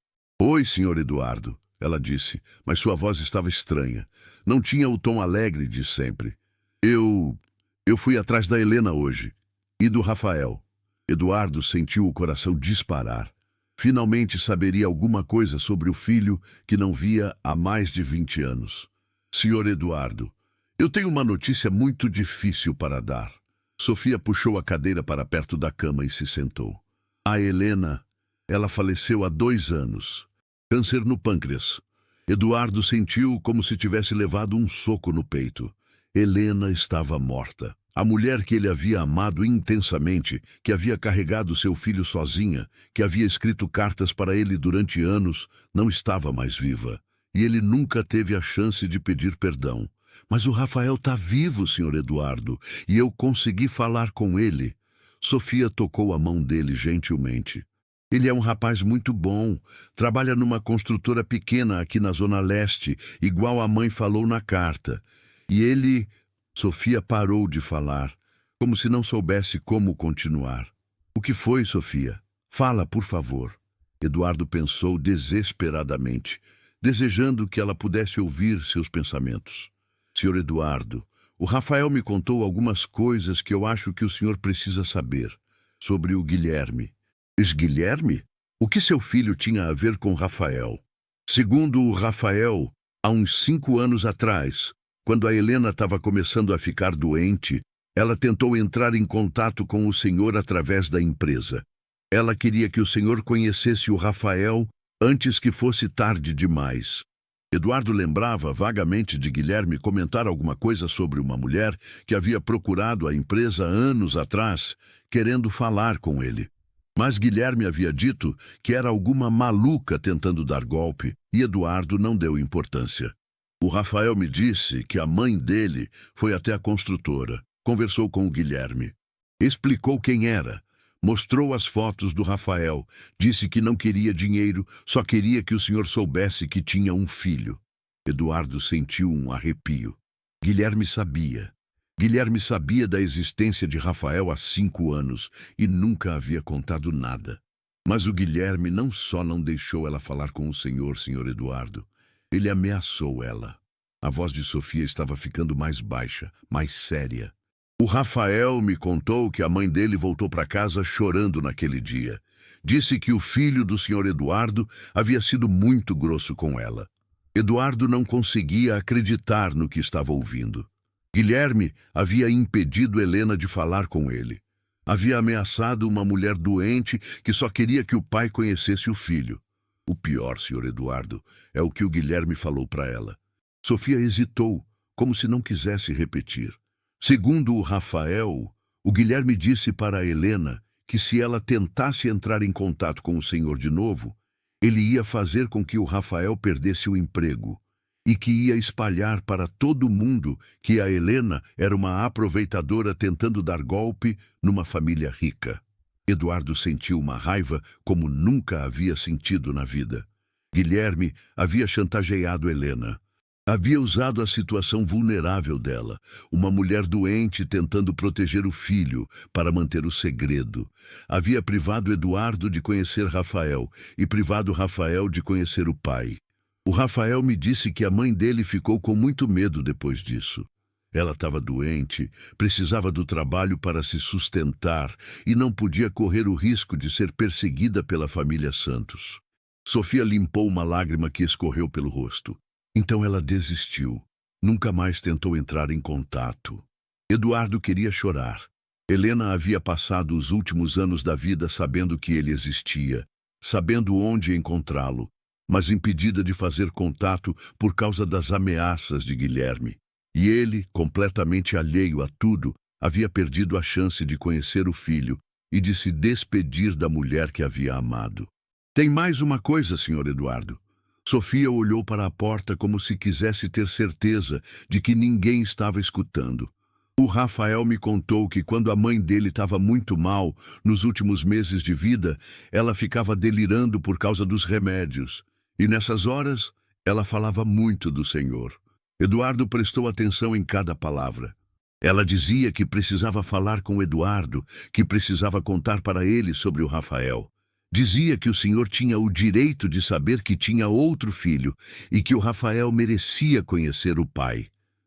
Oi, senhor Eduardo, ela disse, mas sua voz estava estranha. Não tinha o tom alegre de sempre. Eu fui atrás da Helena hoje. E do Rafael. Eduardo sentiu o coração disparar. Finalmente saberia alguma coisa sobre o filho que não via há mais de 20 anos. Senhor Eduardo, eu tenho uma notícia muito difícil para dar. Sofia puxou a cadeira para perto da cama e se sentou. A Helena, ela faleceu há 2 anos. Câncer no pâncreas. Eduardo sentiu como se tivesse levado um soco no peito. Helena estava morta. A mulher que ele havia amado intensamente, que havia carregado seu filho sozinha, que havia escrito cartas para ele durante anos, não estava mais viva. E ele nunca teve a chance de pedir perdão. Mas o Rafael está vivo, senhor Eduardo, e eu consegui falar com ele. Sofia tocou a mão dele gentilmente. Ele é um rapaz muito bom, trabalha numa construtora pequena aqui na Zona Leste, igual a mãe falou na carta. E ele... Sofia parou de falar, como se não soubesse como continuar. O que foi, Sofia? Fala, por favor. Eduardo pensou desesperadamente. desejando que ela pudesse ouvir seus pensamentos. Senhor Eduardo, o Rafael me contou algumas coisas que eu acho que o senhor precisa saber sobre o Guilherme. Guilherme? O que seu filho tinha a ver com Rafael? Segundo o Rafael, há uns 5 anos atrás, quando a Helena estava começando a ficar doente, ela tentou entrar em contato com o senhor através da empresa. Ela queria que o senhor conhecesse o Rafael antes que fosse tarde demais. Eduardo lembrava vagamente de Guilherme comentar alguma coisa sobre uma mulher que havia procurado a empresa anos atrás, querendo falar com ele. Mas Guilherme havia dito que era alguma maluca tentando dar golpe, e Eduardo não deu importância. O Rafael me disse que a mãe dele foi até a construtora, conversou com o Guilherme, explicou quem era, mostrou as fotos do Rafael, disse que não queria dinheiro, só queria que o senhor soubesse que tinha um filho. Eduardo sentiu um arrepio. Guilherme sabia da existência de Rafael há 5 anos e nunca havia contado nada. Mas o Guilherme não só não deixou ela falar com o senhor Eduardo, ele ameaçou ela. A voz de Sofia estava ficando mais baixa, mais séria. O Rafael me contou que a mãe dele voltou para casa chorando naquele dia. Disse que o filho do senhor Eduardo havia sido muito grosso com ela. Eduardo não conseguia acreditar no que estava ouvindo. Guilherme havia impedido Helena de falar com ele. Havia ameaçado uma mulher doente que só queria que o pai conhecesse o filho. O pior, senhor Eduardo, é o que o Guilherme falou para ela. Sofia hesitou, como se não quisesse repetir. Segundo o Rafael, o Guilherme disse para a Helena que se ela tentasse entrar em contato com o senhor de novo, ele ia fazer com que o Rafael perdesse o emprego e que ia espalhar para todo mundo que a Helena era uma aproveitadora tentando dar golpe numa família rica. Eduardo sentiu uma raiva como nunca havia sentido na vida. Guilherme havia chantageado Helena. Havia usado a situação vulnerável dela, uma mulher doente tentando proteger o filho para manter o segredo. Havia privado Eduardo de conhecer Rafael e privado Rafael de conhecer o pai. O Rafael me disse que a mãe dele ficou com muito medo depois disso. Ela estava doente, precisava do trabalho para se sustentar e não podia correr o risco de ser perseguida pela família Santos. Sofia limpou uma lágrima que escorreu pelo rosto. Então ela desistiu. Nunca mais tentou entrar em contato. Eduardo queria chorar. Helena havia passado os últimos anos da vida sabendo que ele existia, sabendo onde encontrá-lo, mas impedida de fazer contato por causa das ameaças de Guilherme. E ele, completamente alheio a tudo, havia perdido a chance de conhecer o filho e de se despedir da mulher que havia amado. Tem mais uma coisa, senhor Eduardo. Sofia olhou para a porta como se quisesse ter certeza de que ninguém estava escutando. O Rafael me contou que quando a mãe dele estava muito mal, nos últimos meses de vida, ela ficava delirando por causa dos remédios. E nessas horas, ela falava muito do Senhor. Eduardo prestou atenção em cada palavra. Ela dizia que precisava falar com Eduardo, que precisava contar para ele sobre o Rafael. Dizia que o senhor tinha o direito de saber que tinha outro filho e que o Rafael merecia conhecer o pai.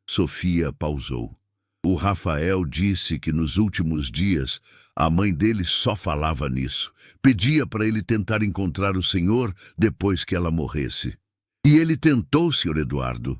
Sofia pausou. O Rafael disse que nos últimos dias a mãe dele só falava nisso. Pedia para ele tentar encontrar o senhor depois que ela morresse. E ele tentou, senhor Eduardo.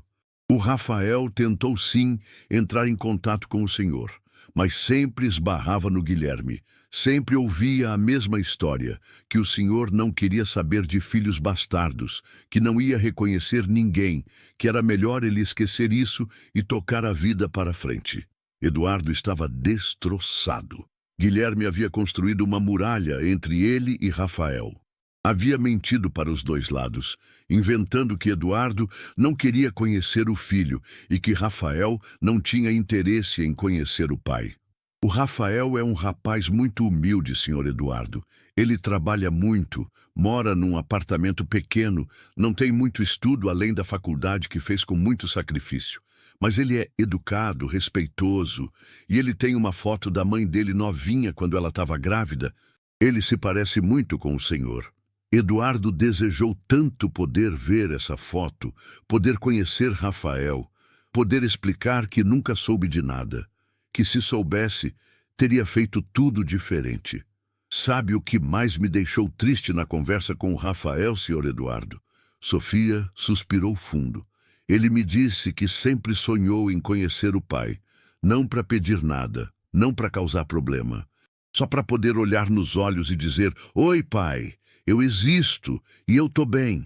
O Rafael tentou sim entrar em contato com o senhor, mas sempre esbarrava no Guilherme. Sempre ouvia a mesma história, que o senhor não queria saber de filhos bastardos, que não ia reconhecer ninguém, que era melhor ele esquecer isso e tocar a vida para frente. Eduardo estava destroçado. Guilherme havia construído uma muralha entre ele e Rafael. Havia mentido para os dois lados, inventando que Eduardo não queria conhecer o filho e que Rafael não tinha interesse em conhecer o pai. O Rafael é um rapaz muito humilde, senhor Eduardo. Ele trabalha muito, mora num apartamento pequeno, não tem muito estudo além da faculdade que fez com muito sacrifício. Mas ele é educado, respeitoso, e ele tem uma foto da mãe dele novinha quando ela estava grávida. Ele se parece muito com o senhor. Eduardo desejou tanto poder ver essa foto, poder conhecer Rafael, poder explicar que nunca soube de nada, que se soubesse, teria feito tudo diferente. Sabe o que mais me deixou triste na conversa com o Rafael, Sr. Eduardo? Sofia suspirou fundo. Ele me disse que sempre sonhou em conhecer o pai, não para pedir nada, não para causar problema, só para poder olhar nos olhos e dizer: "Oi, pai, eu existo e eu tô bem."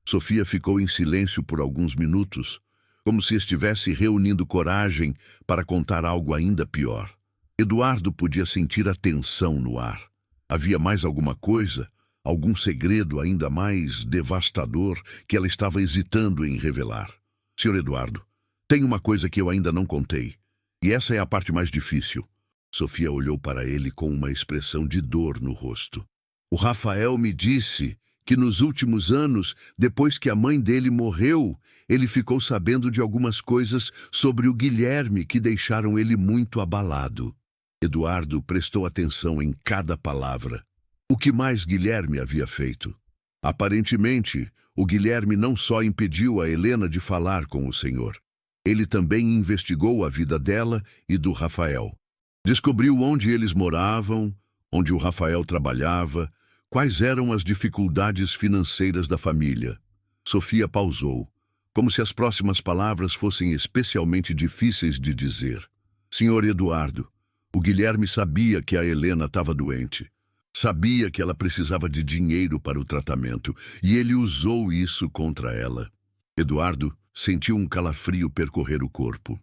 Sofia ficou em silêncio por alguns minutos, como se estivesse reunindo coragem para contar algo ainda pior. Eduardo podia sentir a tensão no ar. Havia mais alguma coisa, algum segredo ainda mais devastador que ela estava hesitando em revelar. "Sr. Eduardo, tem uma coisa que eu ainda não contei, e essa é a parte mais difícil." Sofia olhou para ele com uma expressão de dor no rosto. "O Rafael me disse que nos últimos anos, depois que a mãe dele morreu, ele ficou sabendo de algumas coisas sobre o Guilherme que deixaram ele muito abalado." Eduardo prestou atenção em cada palavra. O que mais Guilherme havia feito? Aparentemente, o Guilherme não só impediu a Helena de falar com o senhor. Ele também investigou a vida dela e do Rafael. Descobriu onde eles moravam, onde o Rafael trabalhava, quais eram as dificuldades financeiras da família. Sofia pausou, como se as próximas palavras fossem especialmente difíceis de dizer. "Senhor Eduardo, o Guilherme sabia que a Helena estava doente. Sabia que ela precisava de dinheiro para o tratamento, e ele usou isso contra ela." Eduardo sentiu um calafrio percorrer o corpo.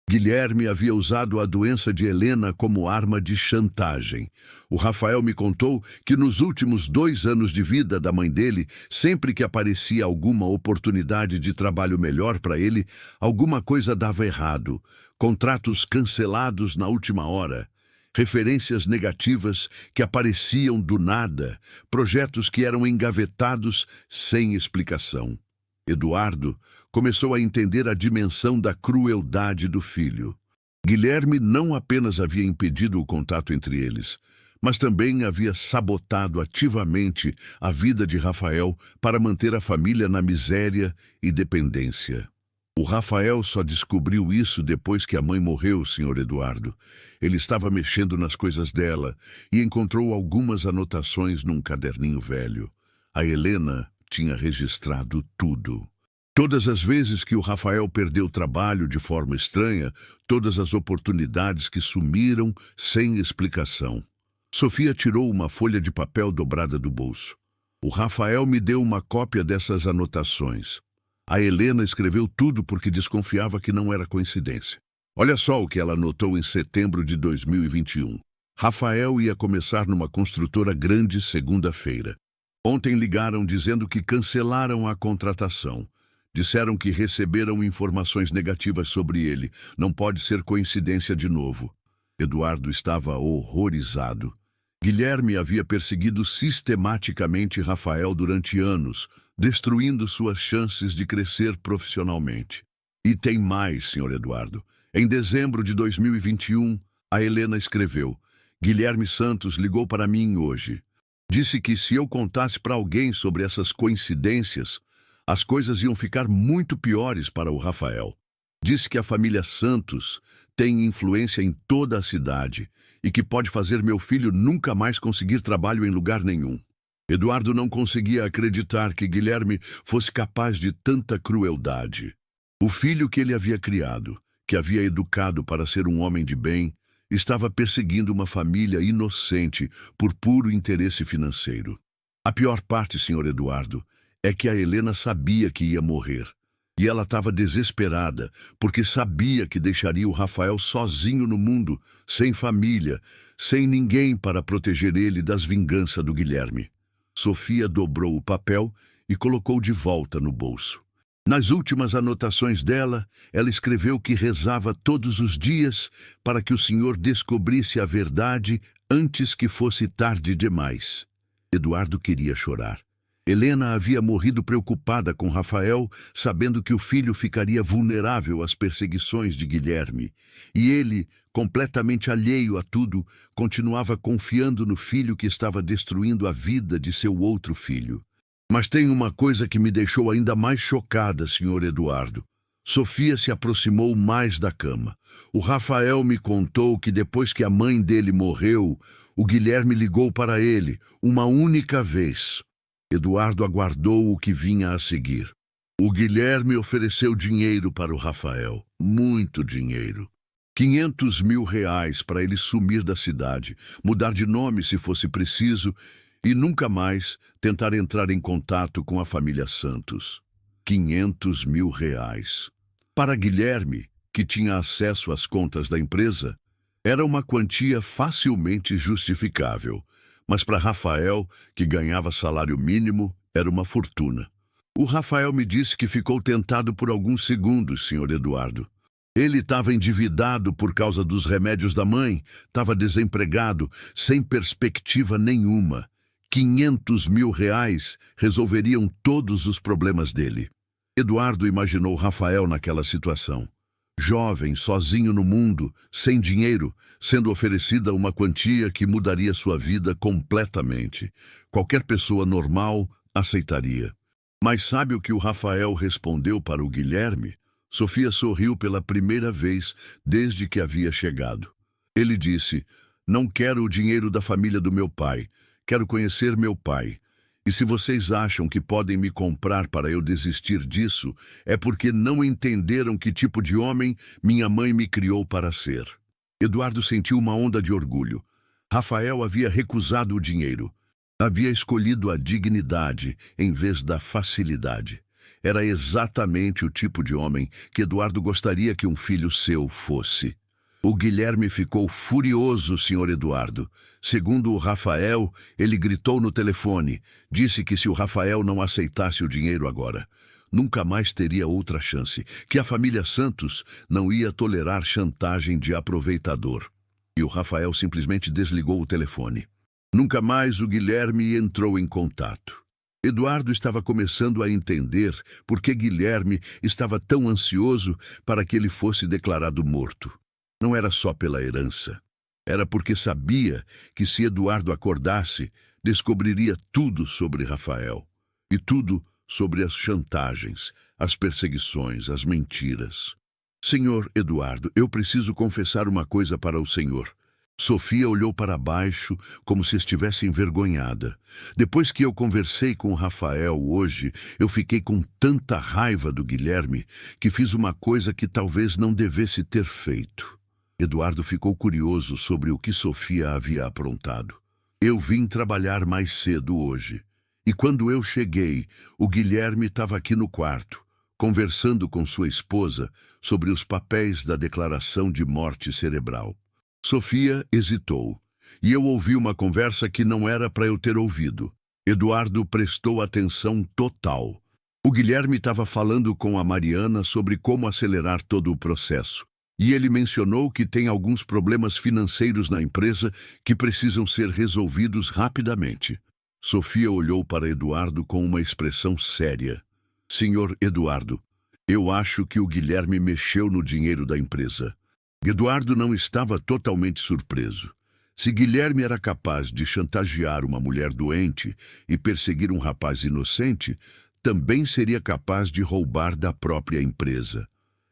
Guilherme havia usado a doença de Helena como arma de chantagem. O Rafael me contou que nos últimos 2 anos de vida da mãe dele, sempre que aparecia alguma oportunidade de trabalho melhor para ele, alguma coisa dava errado. Contratos cancelados na última hora, referências negativas que apareciam do nada, projetos que eram engavetados sem explicação. Eduardo começou a entender a dimensão da crueldade do filho. Guilherme não apenas havia impedido o contato entre eles, mas também havia sabotado ativamente a vida de Rafael para manter a família na miséria e dependência. O Rafael só descobriu isso depois que a mãe morreu, Sr. Eduardo. Ele estava mexendo nas coisas dela e encontrou algumas anotações num caderninho velho. A Helena tinha registrado tudo. Todas as vezes que o Rafael perdeu trabalho de forma estranha, todas as oportunidades que sumiram sem explicação. Sofia tirou uma folha de papel dobrada do bolso. "O Rafael me deu uma cópia dessas anotações. A Helena escreveu tudo porque desconfiava que não era coincidência. Olha só o que ela anotou em setembro de 2021. Rafael ia começar numa construtora grande segunda-feira. Ontem ligaram dizendo que cancelaram a contratação. Disseram que receberam informações negativas sobre ele. Não pode ser coincidência de novo." Eduardo estava horrorizado. Guilherme havia perseguido sistematicamente Rafael durante anos, destruindo suas chances de crescer profissionalmente. E tem mais, Sr. Eduardo. Em dezembro de 2021, a Helena escreveu: "Guilherme Santos ligou para mim hoje. Disse que se eu contasse para alguém sobre essas coincidências, as coisas iam ficar muito piores para o Rafael. Disse que a família Santos tem influência em toda a cidade e que pode fazer meu filho nunca mais conseguir trabalho em lugar nenhum." Eduardo não conseguia acreditar que Guilherme fosse capaz de tanta crueldade. O filho que ele havia criado, que havia educado para ser um homem de bem, estava perseguindo uma família inocente por puro interesse financeiro. A pior parte, Sr. Eduardo, é que a Helena sabia que ia morrer. E ela estava desesperada, porque sabia que deixaria o Rafael sozinho no mundo, sem família, sem ninguém para proteger ele das vinganças do Guilherme. Sofia dobrou o papel e colocou de volta no bolso. Nas últimas anotações dela, ela escreveu que rezava todos os dias para que o Senhor descobrisse a verdade antes que fosse tarde demais. Eduardo queria chorar. Helena havia morrido preocupada com Rafael, sabendo que o filho ficaria vulnerável às perseguições de Guilherme. E ele, completamente alheio a tudo, continuava confiando no filho que estava destruindo a vida de seu outro filho. Mas tem uma coisa que me deixou ainda mais chocada, senhor Eduardo. Sofia se aproximou mais da cama. O Rafael me contou que depois que a mãe dele morreu, o Guilherme ligou para ele, uma única vez. Eduardo aguardou o que vinha a seguir. O Guilherme ofereceu dinheiro para o Rafael, muito dinheiro. 500 mil reais para ele sumir da cidade, mudar de nome se fosse preciso e nunca mais tentar entrar em contato com a família Santos. 500 mil reais. Para Guilherme, que tinha acesso às contas da empresa, era uma quantia facilmente justificável, mas para Rafael, que ganhava salário mínimo, era uma fortuna. O Rafael me disse que ficou tentado por alguns segundos, senhor Eduardo. Ele estava endividado por causa dos remédios da mãe, estava desempregado, sem perspectiva nenhuma. 500 mil reais resolveriam todos os problemas dele. Eduardo imaginou Rafael naquela situação. Jovem, sozinho no mundo, sem dinheiro, sendo oferecida uma quantia que mudaria sua vida completamente. Qualquer pessoa normal aceitaria. Mas sabe o que o Rafael respondeu para o Guilherme? Sofia sorriu pela primeira vez desde que havia chegado. Ele disse: "Não quero o dinheiro da família do meu pai. Quero conhecer meu pai. E se vocês acham que podem me comprar para eu desistir disso, é porque não entenderam que tipo de homem minha mãe me criou para ser." Eduardo sentiu uma onda de orgulho. Rafael havia recusado o dinheiro. Havia escolhido a dignidade em vez da facilidade. Era exatamente o tipo de homem que Eduardo gostaria que um filho seu fosse. O Guilherme ficou furioso, senhor Eduardo. Segundo o Rafael, ele gritou no telefone. Disse que se o Rafael não aceitasse o dinheiro agora, nunca mais teria outra chance, que a família Santos não ia tolerar chantagem de aproveitador. E o Rafael simplesmente desligou o telefone. Nunca mais o Guilherme entrou em contato. Eduardo estava começando a entender por que Guilherme estava tão ansioso para que ele fosse declarado morto. Não era só pela herança. Era porque sabia que se Eduardo acordasse, descobriria tudo sobre Rafael. E tudo sobre as chantagens, as perseguições, as mentiras. Senhor Eduardo, eu preciso confessar uma coisa para o senhor. Sofia olhou para baixo como se estivesse envergonhada. Depois que eu conversei com o Rafael hoje, eu fiquei com tanta raiva do Guilherme que fiz uma coisa que talvez não devesse ter feito. Eduardo ficou curioso sobre o que Sofia havia aprontado. Eu vim trabalhar mais cedo hoje. E quando eu cheguei, o Guilherme estava aqui no quarto, conversando com sua esposa sobre os papéis da declaração de morte cerebral. Sofia hesitou, e eu ouvi uma conversa que não era para eu ter ouvido. Eduardo prestou atenção total. O Guilherme estava falando com a Mariana sobre como acelerar todo o processo. E ele mencionou que tem alguns problemas financeiros na empresa que precisam ser resolvidos rapidamente. Sofia olhou para Eduardo com uma expressão séria. Senhor Eduardo, eu acho que o Guilherme mexeu no dinheiro da empresa. Eduardo não estava totalmente surpreso. Se Guilherme era capaz de chantagear uma mulher doente e perseguir um rapaz inocente, também seria capaz de roubar da própria empresa.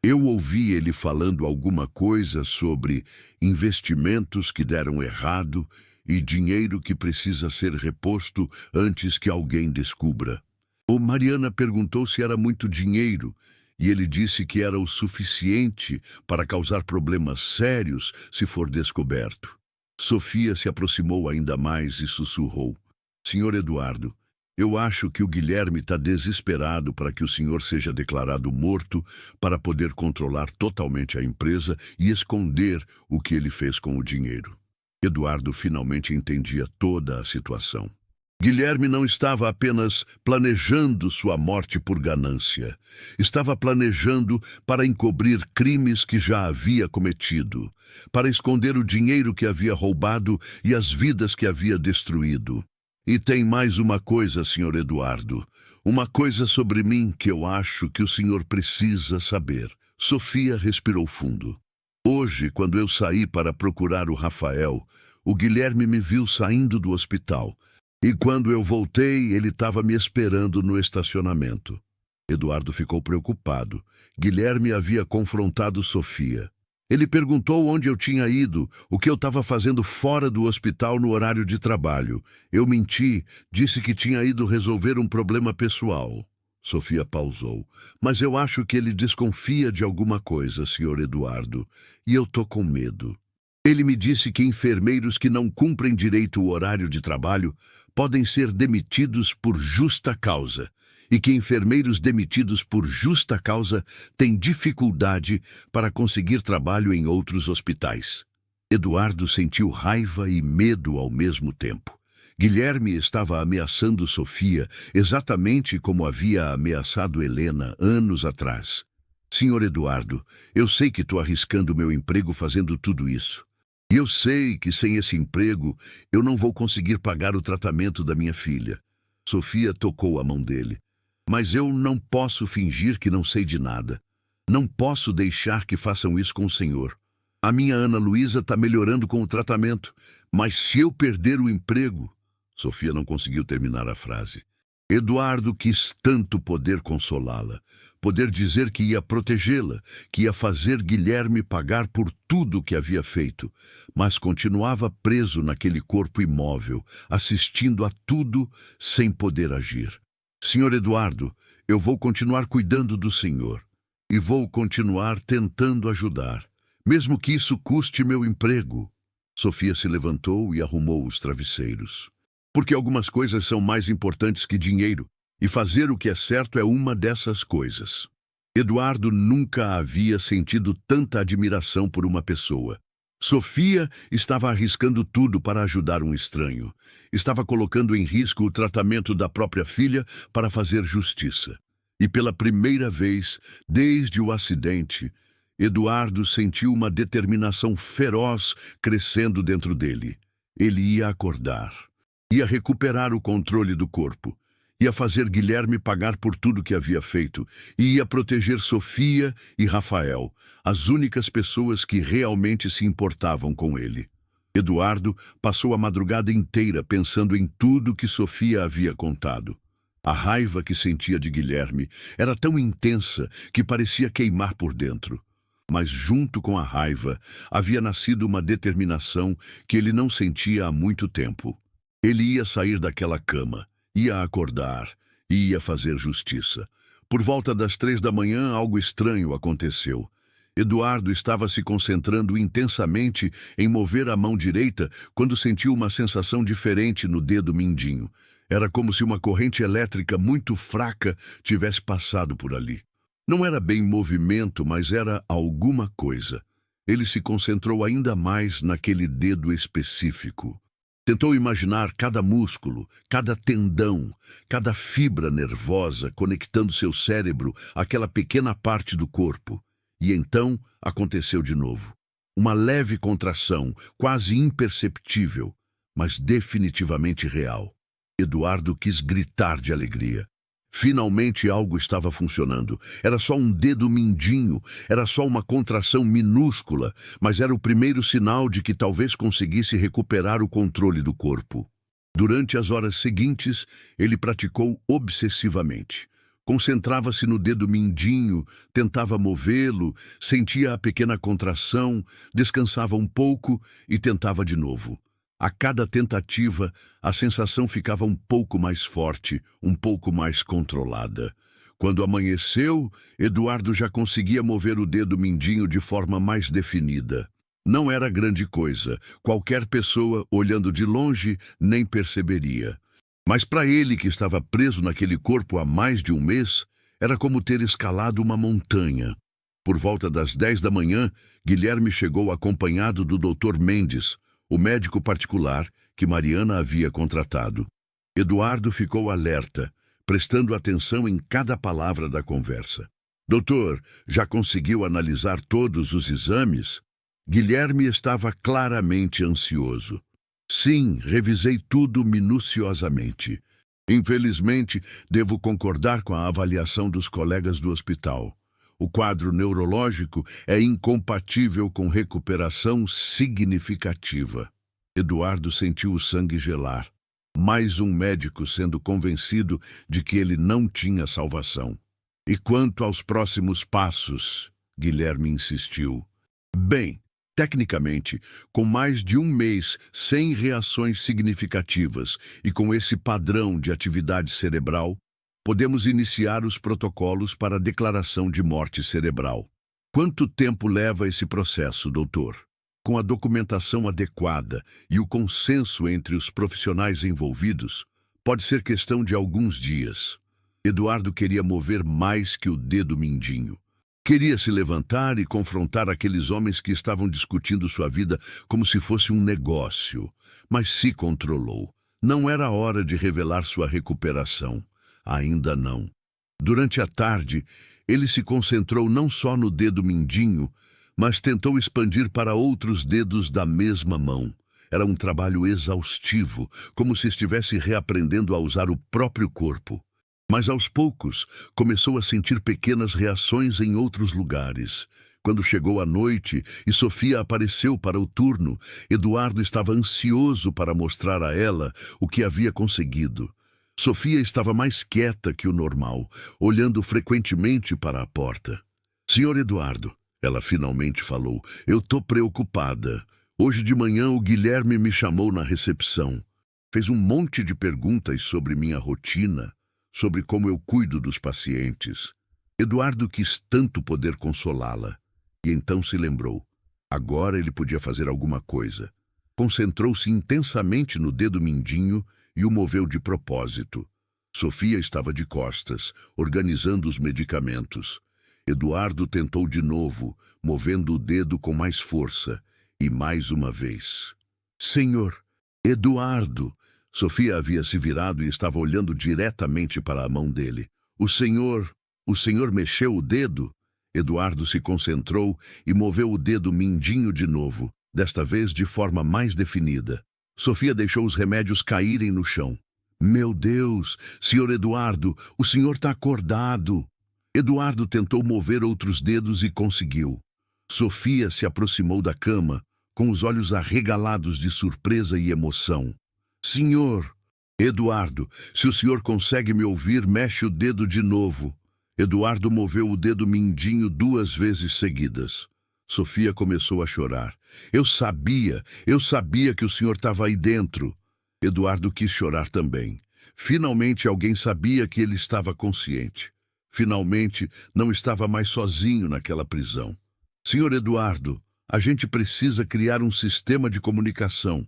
Eu ouvi ele falando alguma coisa sobre investimentos que deram errado e dinheiro que precisa ser reposto antes que alguém descubra. Mariana perguntou se era muito dinheiro e ele disse que era o suficiente para causar problemas sérios se for descoberto. Sofia se aproximou ainda mais e sussurrou: Senhor Eduardo, eu acho que o Guilherme está desesperado para que o senhor seja declarado morto para poder controlar totalmente a empresa e esconder o que ele fez com o dinheiro. Eduardo finalmente entendia toda a situação. Guilherme não estava apenas planejando sua morte por ganância. Estava planejando para encobrir crimes que já havia cometido, para esconder o dinheiro que havia roubado e as vidas que havia destruído. E tem mais uma coisa, senhor Eduardo. Uma coisa sobre mim que eu acho que o senhor precisa saber. Sofia respirou fundo. Hoje, quando eu saí para procurar o Rafael, o Guilherme me viu saindo do hospital. E quando eu voltei, ele estava me esperando no estacionamento. Eduardo ficou preocupado. Guilherme havia confrontado Sofia. Ele perguntou onde eu tinha ido, o que eu estava fazendo fora do hospital no horário de trabalho. Eu menti, disse que tinha ido resolver um problema pessoal. Sofia pausou. Mas eu acho que ele desconfia de alguma coisa, Sr. Eduardo, e eu tô com medo. Ele me disse que enfermeiros que não cumprem direito o horário de trabalho podem ser demitidos por justa causa, e que enfermeiros demitidos por justa causa têm dificuldade para conseguir trabalho em outros hospitais. Eduardo sentiu raiva e medo ao mesmo tempo. Guilherme estava ameaçando Sofia exatamente como havia ameaçado Helena anos atrás. Senhor Eduardo, eu sei que estou arriscando meu emprego fazendo tudo isso. E eu sei que sem esse emprego eu não vou conseguir pagar o tratamento da minha filha. Sofia tocou a mão dele. Mas eu não posso fingir que não sei de nada. Não posso deixar que façam isso com o senhor. A minha Ana Luísa está melhorando com o tratamento, mas se eu perder o emprego... Sofia não conseguiu terminar a frase. Eduardo quis tanto poder consolá-la, poder dizer que ia protegê-la, que ia fazer Guilherme pagar por tudo o que havia feito, mas continuava preso naquele corpo imóvel, assistindo a tudo sem poder agir. Senhor Eduardo, eu vou continuar cuidando do senhor e vou continuar tentando ajudar, mesmo que isso custe meu emprego. Sofia se levantou e arrumou os travesseiros. Porque algumas coisas são mais importantes que dinheiro, e fazer o que é certo é uma dessas coisas. Eduardo nunca havia sentido tanta admiração por uma pessoa. Sofia estava arriscando tudo para ajudar um estranho. Estava colocando em risco o tratamento da própria filha para fazer justiça. E pela primeira vez, desde o acidente, Eduardo sentiu uma determinação feroz crescendo dentro dele. Ele ia acordar. Ia recuperar o controle do corpo. Ia fazer Guilherme pagar por tudo que havia feito. E ia proteger Sofia e Rafael, as únicas pessoas que realmente se importavam com ele. Eduardo passou a madrugada inteira pensando em tudo que Sofia havia contado. A raiva que sentia de Guilherme era tão intensa que parecia queimar por dentro. Mas junto com a raiva havia nascido uma determinação que ele não sentia há muito tempo. Ele ia sair daquela cama, ia acordar e ia fazer justiça. Por volta das 3 da manhã, algo estranho aconteceu. Eduardo estava se concentrando intensamente em mover a mão direita quando sentiu uma sensação diferente no dedo mindinho. Era como se uma corrente elétrica muito fraca tivesse passado por ali. Não era bem movimento, mas era alguma coisa. Ele se concentrou ainda mais naquele dedo específico. Tentou imaginar cada músculo, cada tendão, cada fibra nervosa conectando seu cérebro àquela pequena parte do corpo. E então aconteceu de novo. Uma leve contração, quase imperceptível, mas definitivamente real. Eduardo quis gritar de alegria. Finalmente algo estava funcionando. Era só um dedo mindinho, era só uma contração minúscula, mas era o primeiro sinal de que talvez conseguisse recuperar o controle do corpo. Durante as horas seguintes, ele praticou obsessivamente. Concentrava-se no dedo mindinho, tentava movê-lo, sentia a pequena contração, descansava um pouco e tentava de novo. A cada tentativa, a sensação ficava um pouco mais forte, um pouco mais controlada. Quando amanheceu, Eduardo já conseguia mover o dedo mindinho de forma mais definida. Não era grande coisa, qualquer pessoa, olhando de longe, nem perceberia. Mas para ele, que estava preso naquele corpo há mais de um mês, era como ter escalado uma montanha. Por volta das 10 da manhã, Guilherme chegou acompanhado do Dr. Mendes, o médico particular que Mariana havia contratado. Eduardo ficou alerta, prestando atenção em cada palavra da conversa. Doutor, já conseguiu analisar todos os exames? Guilherme estava claramente ansioso. Sim, revisei tudo minuciosamente. Infelizmente, devo concordar com a avaliação dos colegas do hospital. O quadro neurológico é incompatível com recuperação significativa. Eduardo sentiu o sangue gelar. Mais um médico sendo convencido de que ele não tinha salvação. E quanto aos próximos passos, Guilherme insistiu. Bem, tecnicamente, com mais de um mês sem reações significativas e com esse padrão de atividade cerebral, podemos iniciar os protocolos para a declaração de morte cerebral. Quanto tempo leva esse processo, doutor? Com a documentação adequada e o consenso entre os profissionais envolvidos, pode ser questão de alguns dias. Eduardo queria mover mais que o dedo mindinho. Queria se levantar e confrontar aqueles homens que estavam discutindo sua vida como se fosse um negócio, mas se controlou. Não era hora de revelar sua recuperação. Ainda não. Durante a tarde, ele se concentrou não só no dedo mindinho, mas tentou expandir para outros dedos da mesma mão. Era um trabalho exaustivo, como se estivesse reaprendendo a usar o próprio corpo. Mas aos poucos, começou a sentir pequenas reações em outros lugares. Quando chegou a noite e Sofia apareceu para o turno, Eduardo estava ansioso para mostrar a ela o que havia conseguido. Sofia estava mais quieta que o normal, olhando frequentemente para a porta. Senhor Eduardo, ela finalmente falou, eu tô preocupada. Hoje de manhã o Guilherme me chamou na recepção. Fez um monte de perguntas sobre minha rotina, sobre como eu cuido dos pacientes. Eduardo quis tanto poder consolá-la, e então se lembrou. Agora ele podia fazer alguma coisa. Concentrou-se intensamente no dedo mindinho e o moveu de propósito. Sofia estava de costas, organizando os medicamentos. Eduardo tentou de novo, movendo o dedo com mais força, e mais uma vez. Senhor, Eduardo! Sofia havia se virado e estava olhando diretamente para a mão dele. O senhor mexeu o dedo? Eduardo se concentrou e moveu o dedo mindinho de novo, desta vez de forma mais definida. Sofia deixou os remédios caírem no chão. Meu Deus, senhor Eduardo, o senhor está acordado. Eduardo tentou mover outros dedos e conseguiu. Sofia se aproximou da cama, com os olhos arregalados de surpresa e emoção. Senhor, Eduardo, se o senhor consegue me ouvir, mexe o dedo de novo. Eduardo moveu o dedo mindinho 2 vezes seguidas. Sofia começou a chorar. Eu sabia que o senhor estava aí dentro. Eduardo quis chorar também. Finalmente alguém sabia que ele estava consciente. Finalmente não estava mais sozinho naquela prisão. Senhor Eduardo, a gente precisa criar um sistema de comunicação.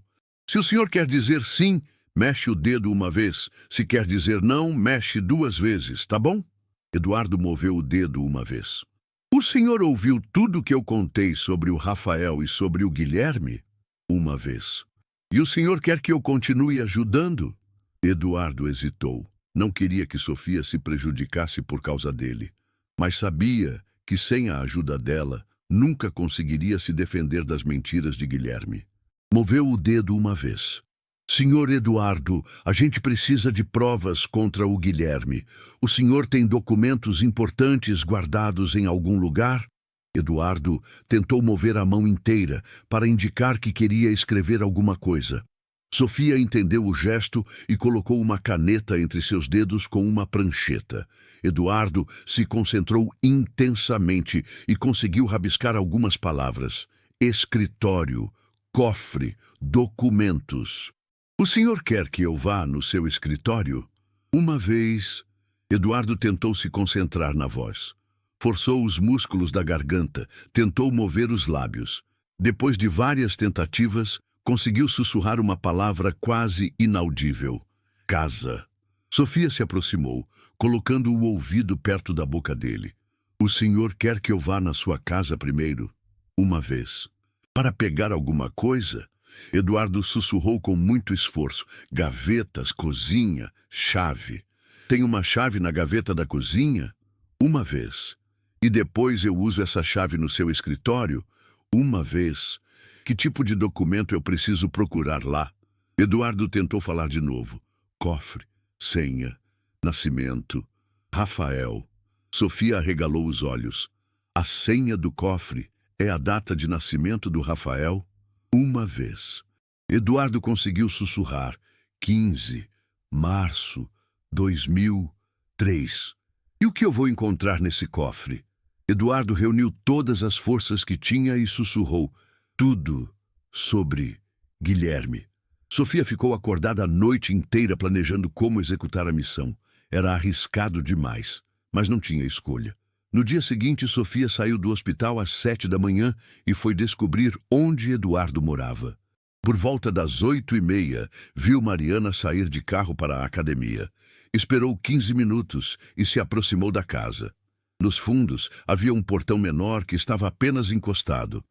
Se o senhor quer dizer sim, mexe o dedo 1 vez. Se quer dizer não, mexe 2 vezes, tá bom? Eduardo moveu o dedo 1 vez. O senhor ouviu tudo que eu contei sobre o Rafael e sobre o Guilherme? 1 vez. E o senhor quer que eu continue ajudando? Eduardo hesitou. Não queria que Sofia se prejudicasse por causa dele, mas sabia que sem a ajuda dela, nunca conseguiria se defender das mentiras de Guilherme. Moveu o dedo 1 vez. Senhor Eduardo, a gente precisa de provas contra o Guilherme. O senhor tem documentos importantes guardados em algum lugar? Eduardo tentou mover a mão inteira para indicar que queria escrever alguma coisa. Sofia entendeu o gesto e colocou uma caneta entre seus dedos com uma prancheta. Eduardo se concentrou intensamente e conseguiu rabiscar algumas palavras. Escritório, cofre, documentos. O senhor quer que eu vá no seu escritório? 1 vez, Eduardo tentou se concentrar na voz. Forçou os músculos da garganta, tentou mover os lábios. Depois de várias tentativas, conseguiu sussurrar uma palavra quase inaudível. Casa. Sofia se aproximou, colocando o ouvido perto da boca dele. O senhor quer que eu vá na sua casa primeiro? 1 vez. Para pegar alguma coisa? Eduardo sussurrou com muito esforço. Gavetas, cozinha, chave. Tem uma chave na gaveta da cozinha? 1 vez. E depois eu uso essa chave no seu escritório? 1 vez. Que tipo de documento eu preciso procurar lá? Eduardo tentou falar de novo. Cofre, senha, nascimento, Rafael. Sofia arregalou os olhos. A senha do cofre é a data de nascimento do Rafael? 1 vez. Eduardo conseguiu sussurrar. 15, março, 2003. E o que eu vou encontrar nesse cofre? Eduardo reuniu todas as forças que tinha e sussurrou tudo sobre Guilherme. Sofia ficou acordada a noite inteira planejando como executar a missão. Era arriscado demais, mas não tinha escolha. No dia seguinte, Sofia saiu do hospital às 7 da manhã e foi descobrir onde Eduardo morava. Por volta das 8h30, viu Mariana sair de carro para a academia. Esperou 15 minutos e se aproximou da casa. Nos fundos, havia um portão menor que estava apenas encostado.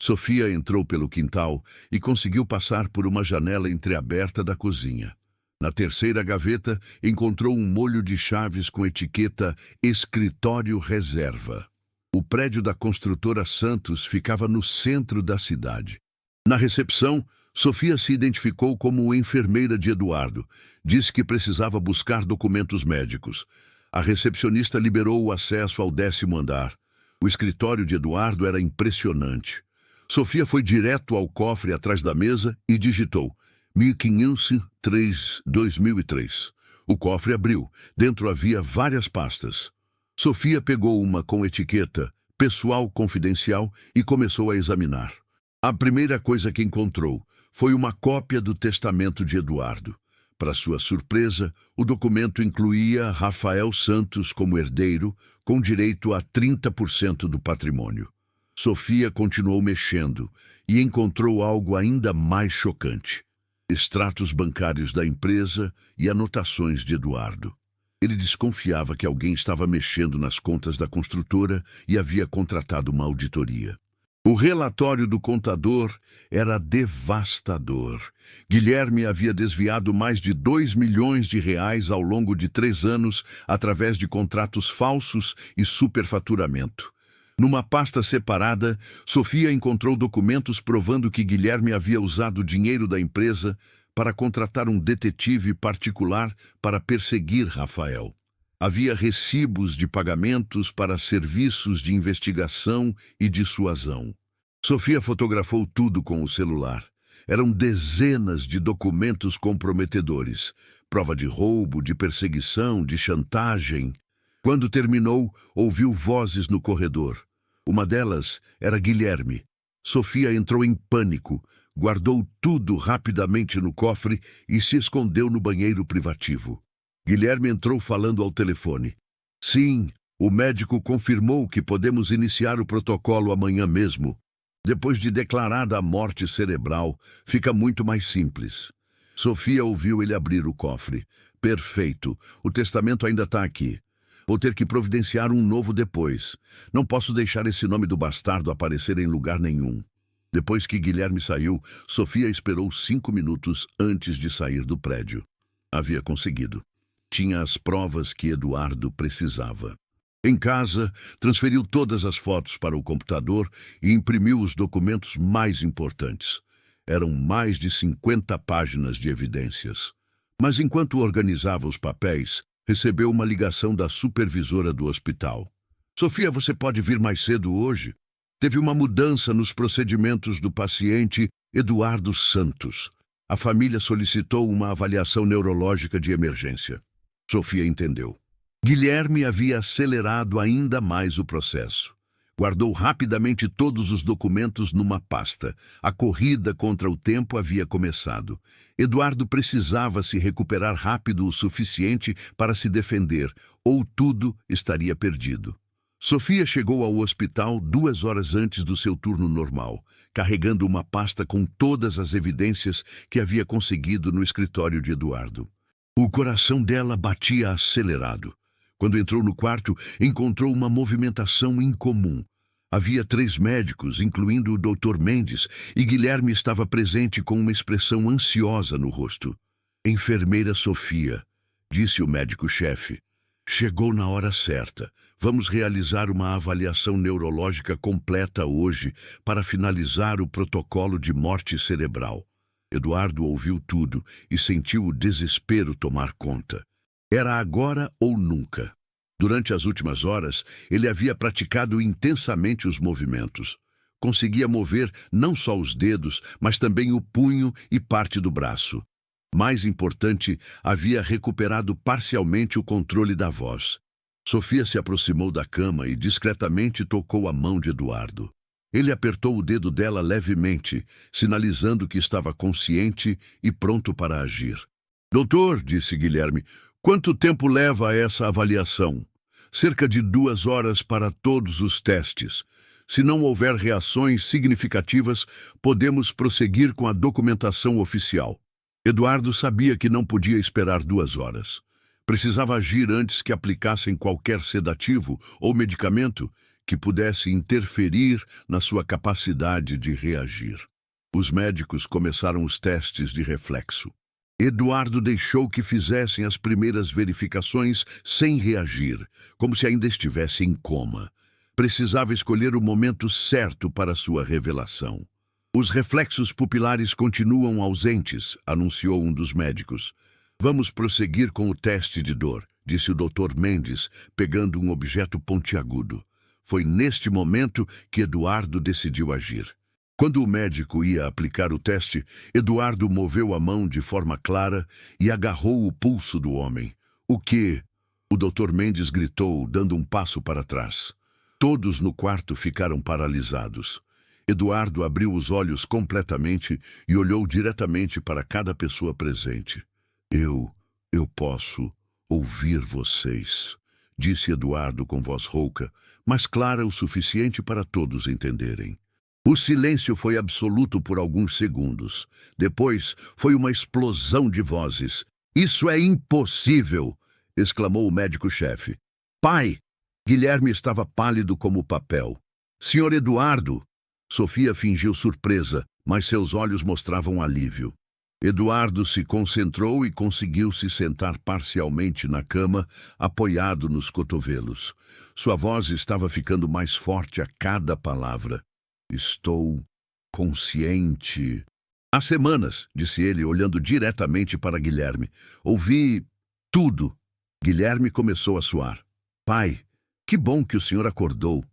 Sofia entrou pelo quintal e conseguiu passar por uma janela entreaberta da cozinha. Na terceira gaveta, encontrou um molho de chaves com etiqueta Escritório Reserva. O prédio da construtora Santos ficava no centro da cidade. Na recepção, Sofia se identificou como enfermeira de Eduardo. Disse que precisava buscar documentos médicos. A recepcionista liberou o acesso ao 10º andar. O escritório de Eduardo era impressionante. Sofia foi direto ao cofre atrás da mesa e digitou 1503-2003. O cofre abriu. Dentro havia várias pastas. Sofia pegou uma com etiqueta Pessoal Confidencial e começou a examinar. A primeira coisa que encontrou foi uma cópia do testamento de Eduardo. Para sua surpresa, o documento incluía Rafael Santos como herdeiro, com direito a 30% do patrimônio. Sofia continuou mexendo e encontrou algo ainda mais chocante: extratos bancários da empresa e anotações de Eduardo. Ele desconfiava que alguém estava mexendo nas contas da construtora e havia contratado uma auditoria. O relatório do contador era devastador. Guilherme havia desviado mais de 2 milhões de reais ao longo de 3 anos através de contratos falsos e superfaturamento. Numa pasta separada, Sofia encontrou documentos provando que Guilherme havia usado o dinheiro da empresa para contratar um detetive particular para perseguir Rafael. Havia recibos de pagamentos para serviços de investigação e dissuasão. Sofia fotografou tudo com o celular. Eram dezenas de documentos comprometedores, prova de roubo, de perseguição, de chantagem. Quando terminou, ouviu vozes no corredor. Uma delas era Guilherme. Sofia entrou em pânico, guardou tudo rapidamente no cofre e se escondeu no banheiro privativo. Guilherme entrou falando ao telefone. Sim, o médico confirmou que podemos iniciar o protocolo amanhã mesmo. Depois de declarada a morte cerebral, fica muito mais simples. Sofia ouviu ele abrir o cofre. Perfeito, o testamento ainda está aqui. Vou ter que providenciar um novo depois. Não posso deixar esse nome do bastardo aparecer em lugar nenhum. Depois que Guilherme saiu, Sofia esperou 5 minutos antes de sair do prédio. Havia conseguido. Tinha as provas que Eduardo precisava. Em casa, transferiu todas as fotos para o computador e imprimiu os documentos mais importantes. Eram mais de 50 páginas de evidências. Mas enquanto organizava os papéis, recebeu uma ligação da supervisora do hospital. Sofia, você pode vir mais cedo hoje? Teve uma mudança nos procedimentos do paciente Eduardo Santos. A família solicitou uma avaliação neurológica de emergência. Sofia entendeu. Guilherme havia acelerado ainda mais o processo. Guardou rapidamente todos os documentos numa pasta. A corrida contra o tempo havia começado. Eduardo precisava se recuperar rápido o suficiente para se defender, ou tudo estaria perdido. Sofia chegou ao hospital 2 horas antes do seu turno normal, carregando uma pasta com todas as evidências que havia conseguido no escritório de Eduardo. O coração dela batia acelerado. Quando entrou no quarto, encontrou uma movimentação incomum. Havia 3 médicos, incluindo o Dr. Mendes, e Guilherme estava presente com uma expressão ansiosa no rosto. Enfermeira Sofia, disse o médico-chefe. Chegou na hora certa. Vamos realizar uma avaliação neurológica completa hoje para finalizar o protocolo de morte cerebral. Eduardo ouviu tudo e sentiu o desespero tomar conta. Era agora ou nunca. Durante as últimas horas, ele havia praticado intensamente os movimentos. Conseguia mover não só os dedos, mas também o punho e parte do braço. Mais importante, havia recuperado parcialmente o controle da voz. Sofia se aproximou da cama e discretamente tocou a mão de Eduardo. Ele apertou o dedo dela levemente, sinalizando que estava consciente e pronto para agir. Doutor, disse Guilherme, quanto tempo leva essa avaliação? Cerca de 2 horas para todos os testes. Se não houver reações significativas, podemos prosseguir com a documentação oficial. Eduardo sabia que não podia esperar 2 horas. Precisava agir antes que aplicassem qualquer sedativo ou medicamento que pudesse interferir na sua capacidade de reagir. Os médicos começaram os testes de reflexo. Eduardo deixou que fizessem as primeiras verificações sem reagir, como se ainda estivesse em coma. Precisava escolher o momento certo para sua revelação. Os reflexos pupilares continuam ausentes, anunciou um dos médicos. Vamos prosseguir com o teste de dor, disse o Dr. Mendes, pegando um objeto pontiagudo. Foi neste momento que Eduardo decidiu agir. Quando o médico ia aplicar o teste, Eduardo moveu a mão de forma clara e agarrou o pulso do homem. O quê? O Dr. Mendes gritou, dando um passo para trás. Todos no quarto ficaram paralisados. Eduardo abriu os olhos completamente e olhou diretamente para cada pessoa presente. Eu posso ouvir vocês, disse Eduardo com voz rouca, mas clara o suficiente para todos entenderem. O silêncio foi absoluto por alguns segundos. Depois foi uma explosão de vozes. Isso é impossível! Exclamou o médico-chefe. Pai! Guilherme estava pálido como papel. Senhor Eduardo! Sofia fingiu surpresa, mas seus olhos mostravam alívio. Eduardo se concentrou e conseguiu se sentar parcialmente na cama, apoiado nos cotovelos. Sua voz estava ficando mais forte a cada palavra. Estou consciente. Há semanas, disse ele, olhando diretamente para Guilherme. Ouvi tudo. Guilherme começou a suar. Pai, que bom que o senhor acordou.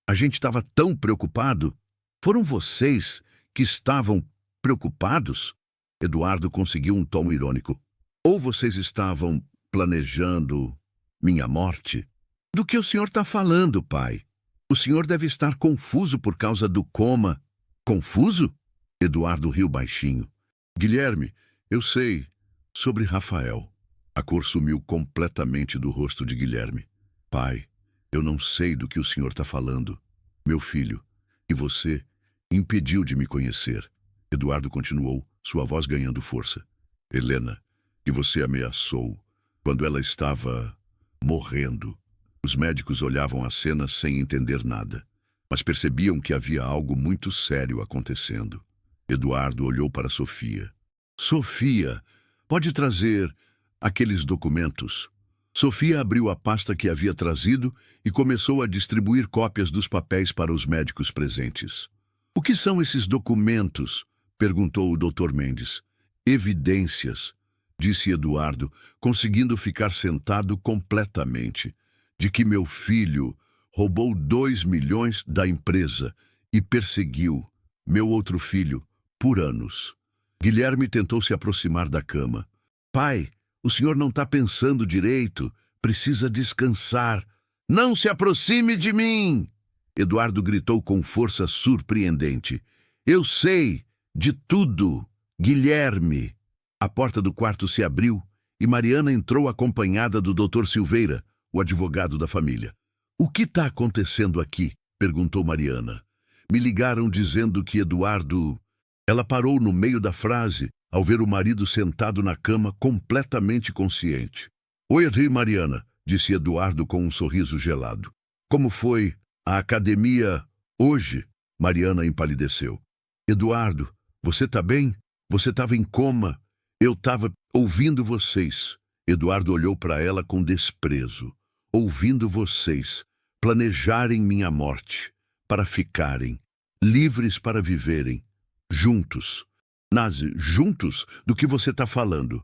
A gente estava tão preocupado. Foram vocês que estavam preocupados? Eduardo conseguiu um tom irônico. Ou vocês estavam planejando minha morte? Do que o senhor está falando, pai? O senhor deve estar confuso por causa do coma. Confuso? Eduardo riu baixinho. Guilherme, eu sei sobre Rafael. A cor sumiu completamente do rosto de Guilherme. Pai, eu não sei do que o senhor está falando. Meu filho, e você impediu de me conhecer. Eduardo continuou, sua voz ganhando força. Helena, que você ameaçou quando ela estava morrendo. Os médicos olhavam a cena sem entender nada, mas percebiam que havia algo muito sério acontecendo. Eduardo olhou para Sofia. Sofia, pode trazer aqueles documentos? Sofia abriu a pasta que havia trazido e começou a distribuir cópias dos papéis para os médicos presentes. O que são esses documentos? Perguntou o Dr. Mendes. Evidências, disse Eduardo, conseguindo ficar sentado completamente, de que meu filho roubou 2 milhões da empresa e perseguiu meu outro filho por anos. Guilherme tentou se aproximar da cama. Pai, o senhor não está pensando direito. Precisa descansar. Não se aproxime de mim! Eduardo gritou com força surpreendente. Eu sei de tudo, Guilherme. A porta do quarto se abriu e Mariana entrou acompanhada do Dr. Silveira, o advogado da família. O que está acontecendo aqui? Perguntou Mariana. Me ligaram dizendo que Eduardo... Ela parou no meio da frase ao ver o marido sentado na cama completamente consciente. Oi, Mariana, disse Eduardo com um sorriso gelado. Como foi a academia hoje? Mariana empalideceu. Eduardo, você está bem? Você estava em coma. Eu estava ouvindo vocês. Eduardo olhou para ela com desprezo. Ouvindo vocês planejarem minha morte, para ficarem livres para viverem, juntos. Nazi, juntos? Do que você está falando?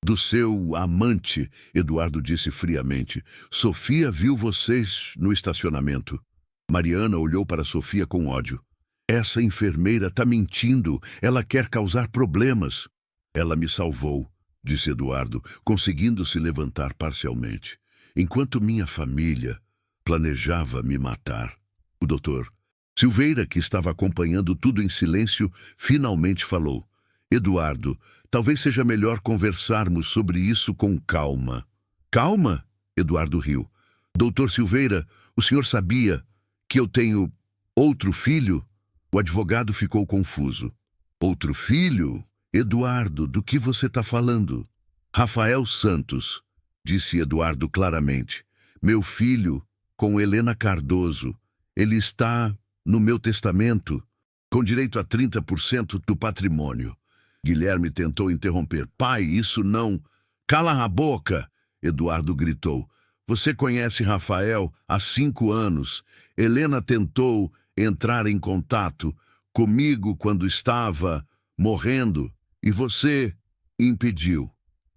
Do seu amante, Eduardo disse friamente. Sofia viu vocês no estacionamento. Mariana olhou para Sofia com ódio. Essa enfermeira está mentindo. Ela quer causar problemas. Ela me salvou. disse Eduardo, conseguindo se levantar parcialmente. Enquanto minha família planejava me matar. O doutor Silveira, que estava acompanhando tudo em silêncio, finalmente falou. Eduardo, talvez seja melhor conversarmos sobre isso com calma. Calma? Eduardo riu. Doutor Silveira, o senhor sabia que eu tenho outro filho? O advogado ficou confuso. Outro filho? Eduardo, do que você está falando? Rafael Santos, disse Eduardo claramente. Meu filho, com Helena Cardoso. Ele está no meu testamento, com direito a 30% do patrimônio. Guilherme tentou interromper. Pai, isso não... Cala a boca! Eduardo gritou. Você conhece Rafael há 5 anos. Helena tentou entrar em contato comigo quando estava morrendo e você impediu.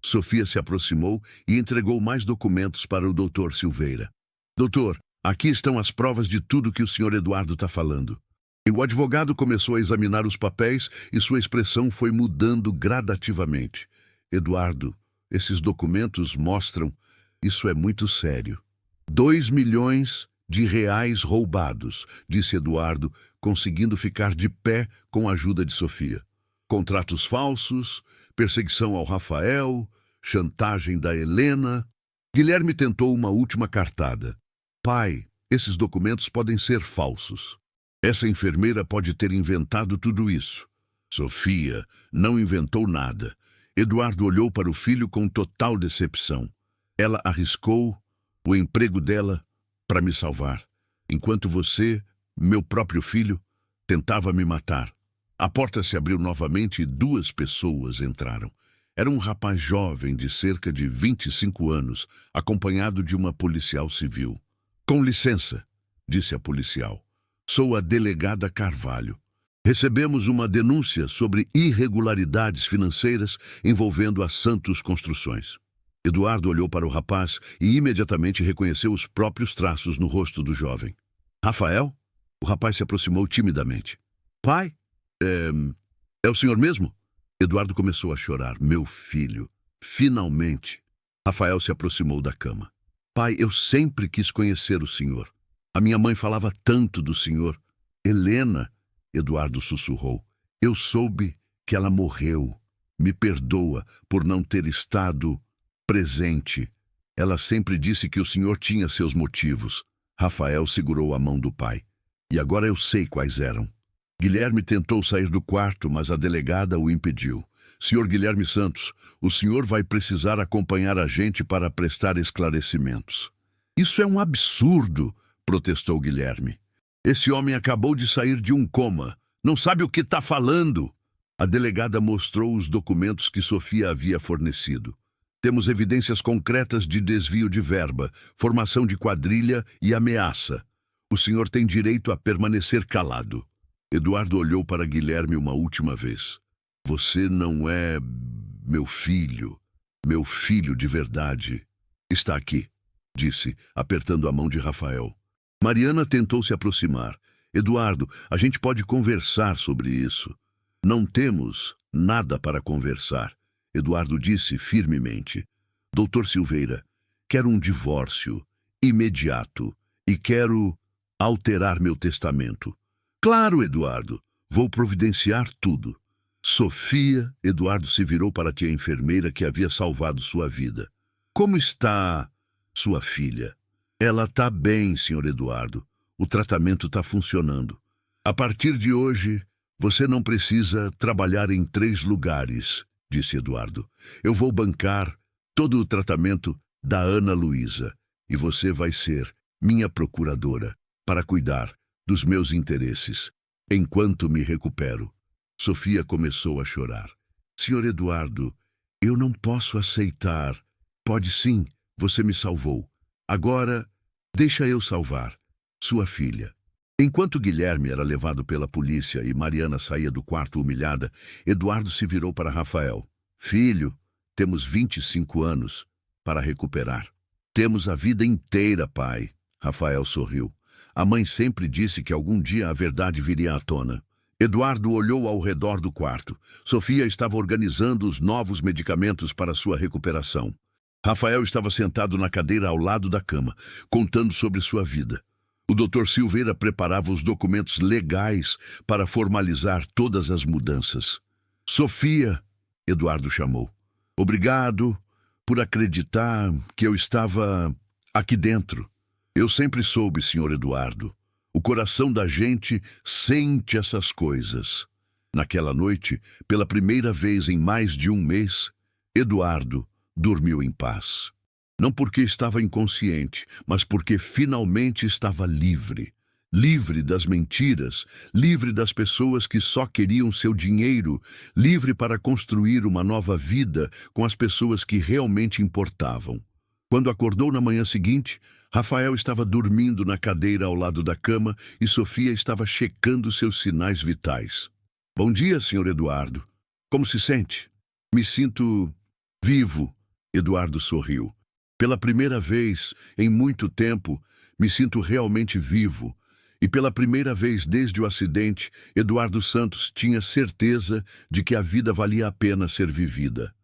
Sofia se aproximou e entregou mais documentos para o doutor Silveira. Doutor, aqui estão as provas de tudo que o senhor Eduardo está falando. E o advogado começou a examinar os papéis e sua expressão foi mudando gradativamente. Eduardo, esses documentos mostram... Isso é muito sério. 2 milhões de reais roubados, disse Eduardo, conseguindo ficar de pé com a ajuda de Sofia. Contratos falsos, perseguição ao Rafael, chantagem da Helena. Guilherme tentou uma última cartada. Pai, esses documentos podem ser falsos. Essa enfermeira pode ter inventado tudo isso. Sofia não inventou nada. Eduardo olhou para o filho com total decepção. Ela arriscou o emprego dela para me salvar, enquanto você, meu próprio filho, tentava me matar. A porta se abriu novamente e 2 pessoas entraram. Era um rapaz jovem de cerca de 25 anos, acompanhado de uma policial civil. Com licença, disse a policial. Sou a delegada Carvalho. Recebemos uma denúncia sobre irregularidades financeiras envolvendo a Santos Construções. Eduardo olhou para o rapaz e imediatamente reconheceu os próprios traços no rosto do jovem. Rafael? O rapaz se aproximou timidamente. Pai? É o senhor mesmo? Eduardo começou a chorar. Meu filho, finalmente. Rafael se aproximou da cama. Pai, eu sempre quis conhecer o senhor. A minha mãe falava tanto do senhor. Helena, Eduardo sussurrou. Eu soube que ela morreu. Me perdoa por não ter estado presente. Ela sempre disse que o senhor tinha seus motivos. Rafael segurou a mão do pai. E agora eu sei quais eram. Guilherme tentou sair do quarto, mas a delegada o impediu. Senhor Guilherme Santos, o senhor vai precisar acompanhar a gente para prestar esclarecimentos. Isso é um absurdo, protestou Guilherme. Esse homem acabou de sair de um coma. Não sabe o que está falando. A delegada mostrou os documentos que Sofia havia fornecido. Temos evidências concretas de desvio de verba, formação de quadrilha e ameaça. O senhor tem direito a permanecer calado. Eduardo olhou para Guilherme uma última vez. Você não é meu filho de verdade. Está aqui, disse, apertando a mão de Rafael. Mariana tentou se aproximar. Eduardo, a gente pode conversar sobre isso. Não temos nada para conversar. Eduardo disse firmemente. Doutor Silveira, quero um divórcio imediato e quero alterar meu testamento. Claro, Eduardo, vou providenciar tudo. Sofia, Eduardo se virou para a tia enfermeira que havia salvado sua vida. Como está sua filha? Ela está bem, senhor Eduardo. O tratamento está funcionando. A partir de hoje, você não precisa trabalhar em 3 lugares, disse Eduardo. Eu vou bancar todo o tratamento da Ana Luísa e você vai ser minha procuradora para cuidar dos meus interesses enquanto me recupero. Sofia começou a chorar. Senhor Eduardo, eu não posso aceitar. Pode sim, você me salvou. Agora, deixa eu salvar sua filha. Enquanto Guilherme era levado pela polícia e Mariana saía do quarto humilhada, Eduardo se virou para Rafael. Filho, temos 25 anos para recuperar. Temos a vida inteira, pai. Rafael sorriu. A mãe sempre disse que algum dia a verdade viria à tona. Eduardo olhou ao redor do quarto. Sofia estava organizando os novos medicamentos para sua recuperação. Rafael estava sentado na cadeira ao lado da cama, contando sobre sua vida. O Dr. Silveira preparava os documentos legais para formalizar todas as mudanças. Sofia, Eduardo chamou. Obrigado por acreditar que eu estava aqui dentro. Eu sempre soube, Sr. Eduardo. O coração da gente sente essas coisas. Naquela noite, pela primeira vez em mais de um mês, Eduardo dormiu em paz. Não porque estava inconsciente, mas porque finalmente estava livre. Livre das mentiras, livre das pessoas que só queriam seu dinheiro, livre para construir uma nova vida com as pessoas que realmente importavam. Quando acordou na manhã seguinte, Rafael estava dormindo na cadeira ao lado da cama e Sofia estava checando seus sinais vitais. Bom dia, Sr. Eduardo. Como se sente? Me sinto vivo, Eduardo sorriu. Pela primeira vez em muito tempo, me sinto realmente vivo. E pela primeira vez desde o acidente, Eduardo Santos tinha certeza de que a vida valia a pena ser vivida.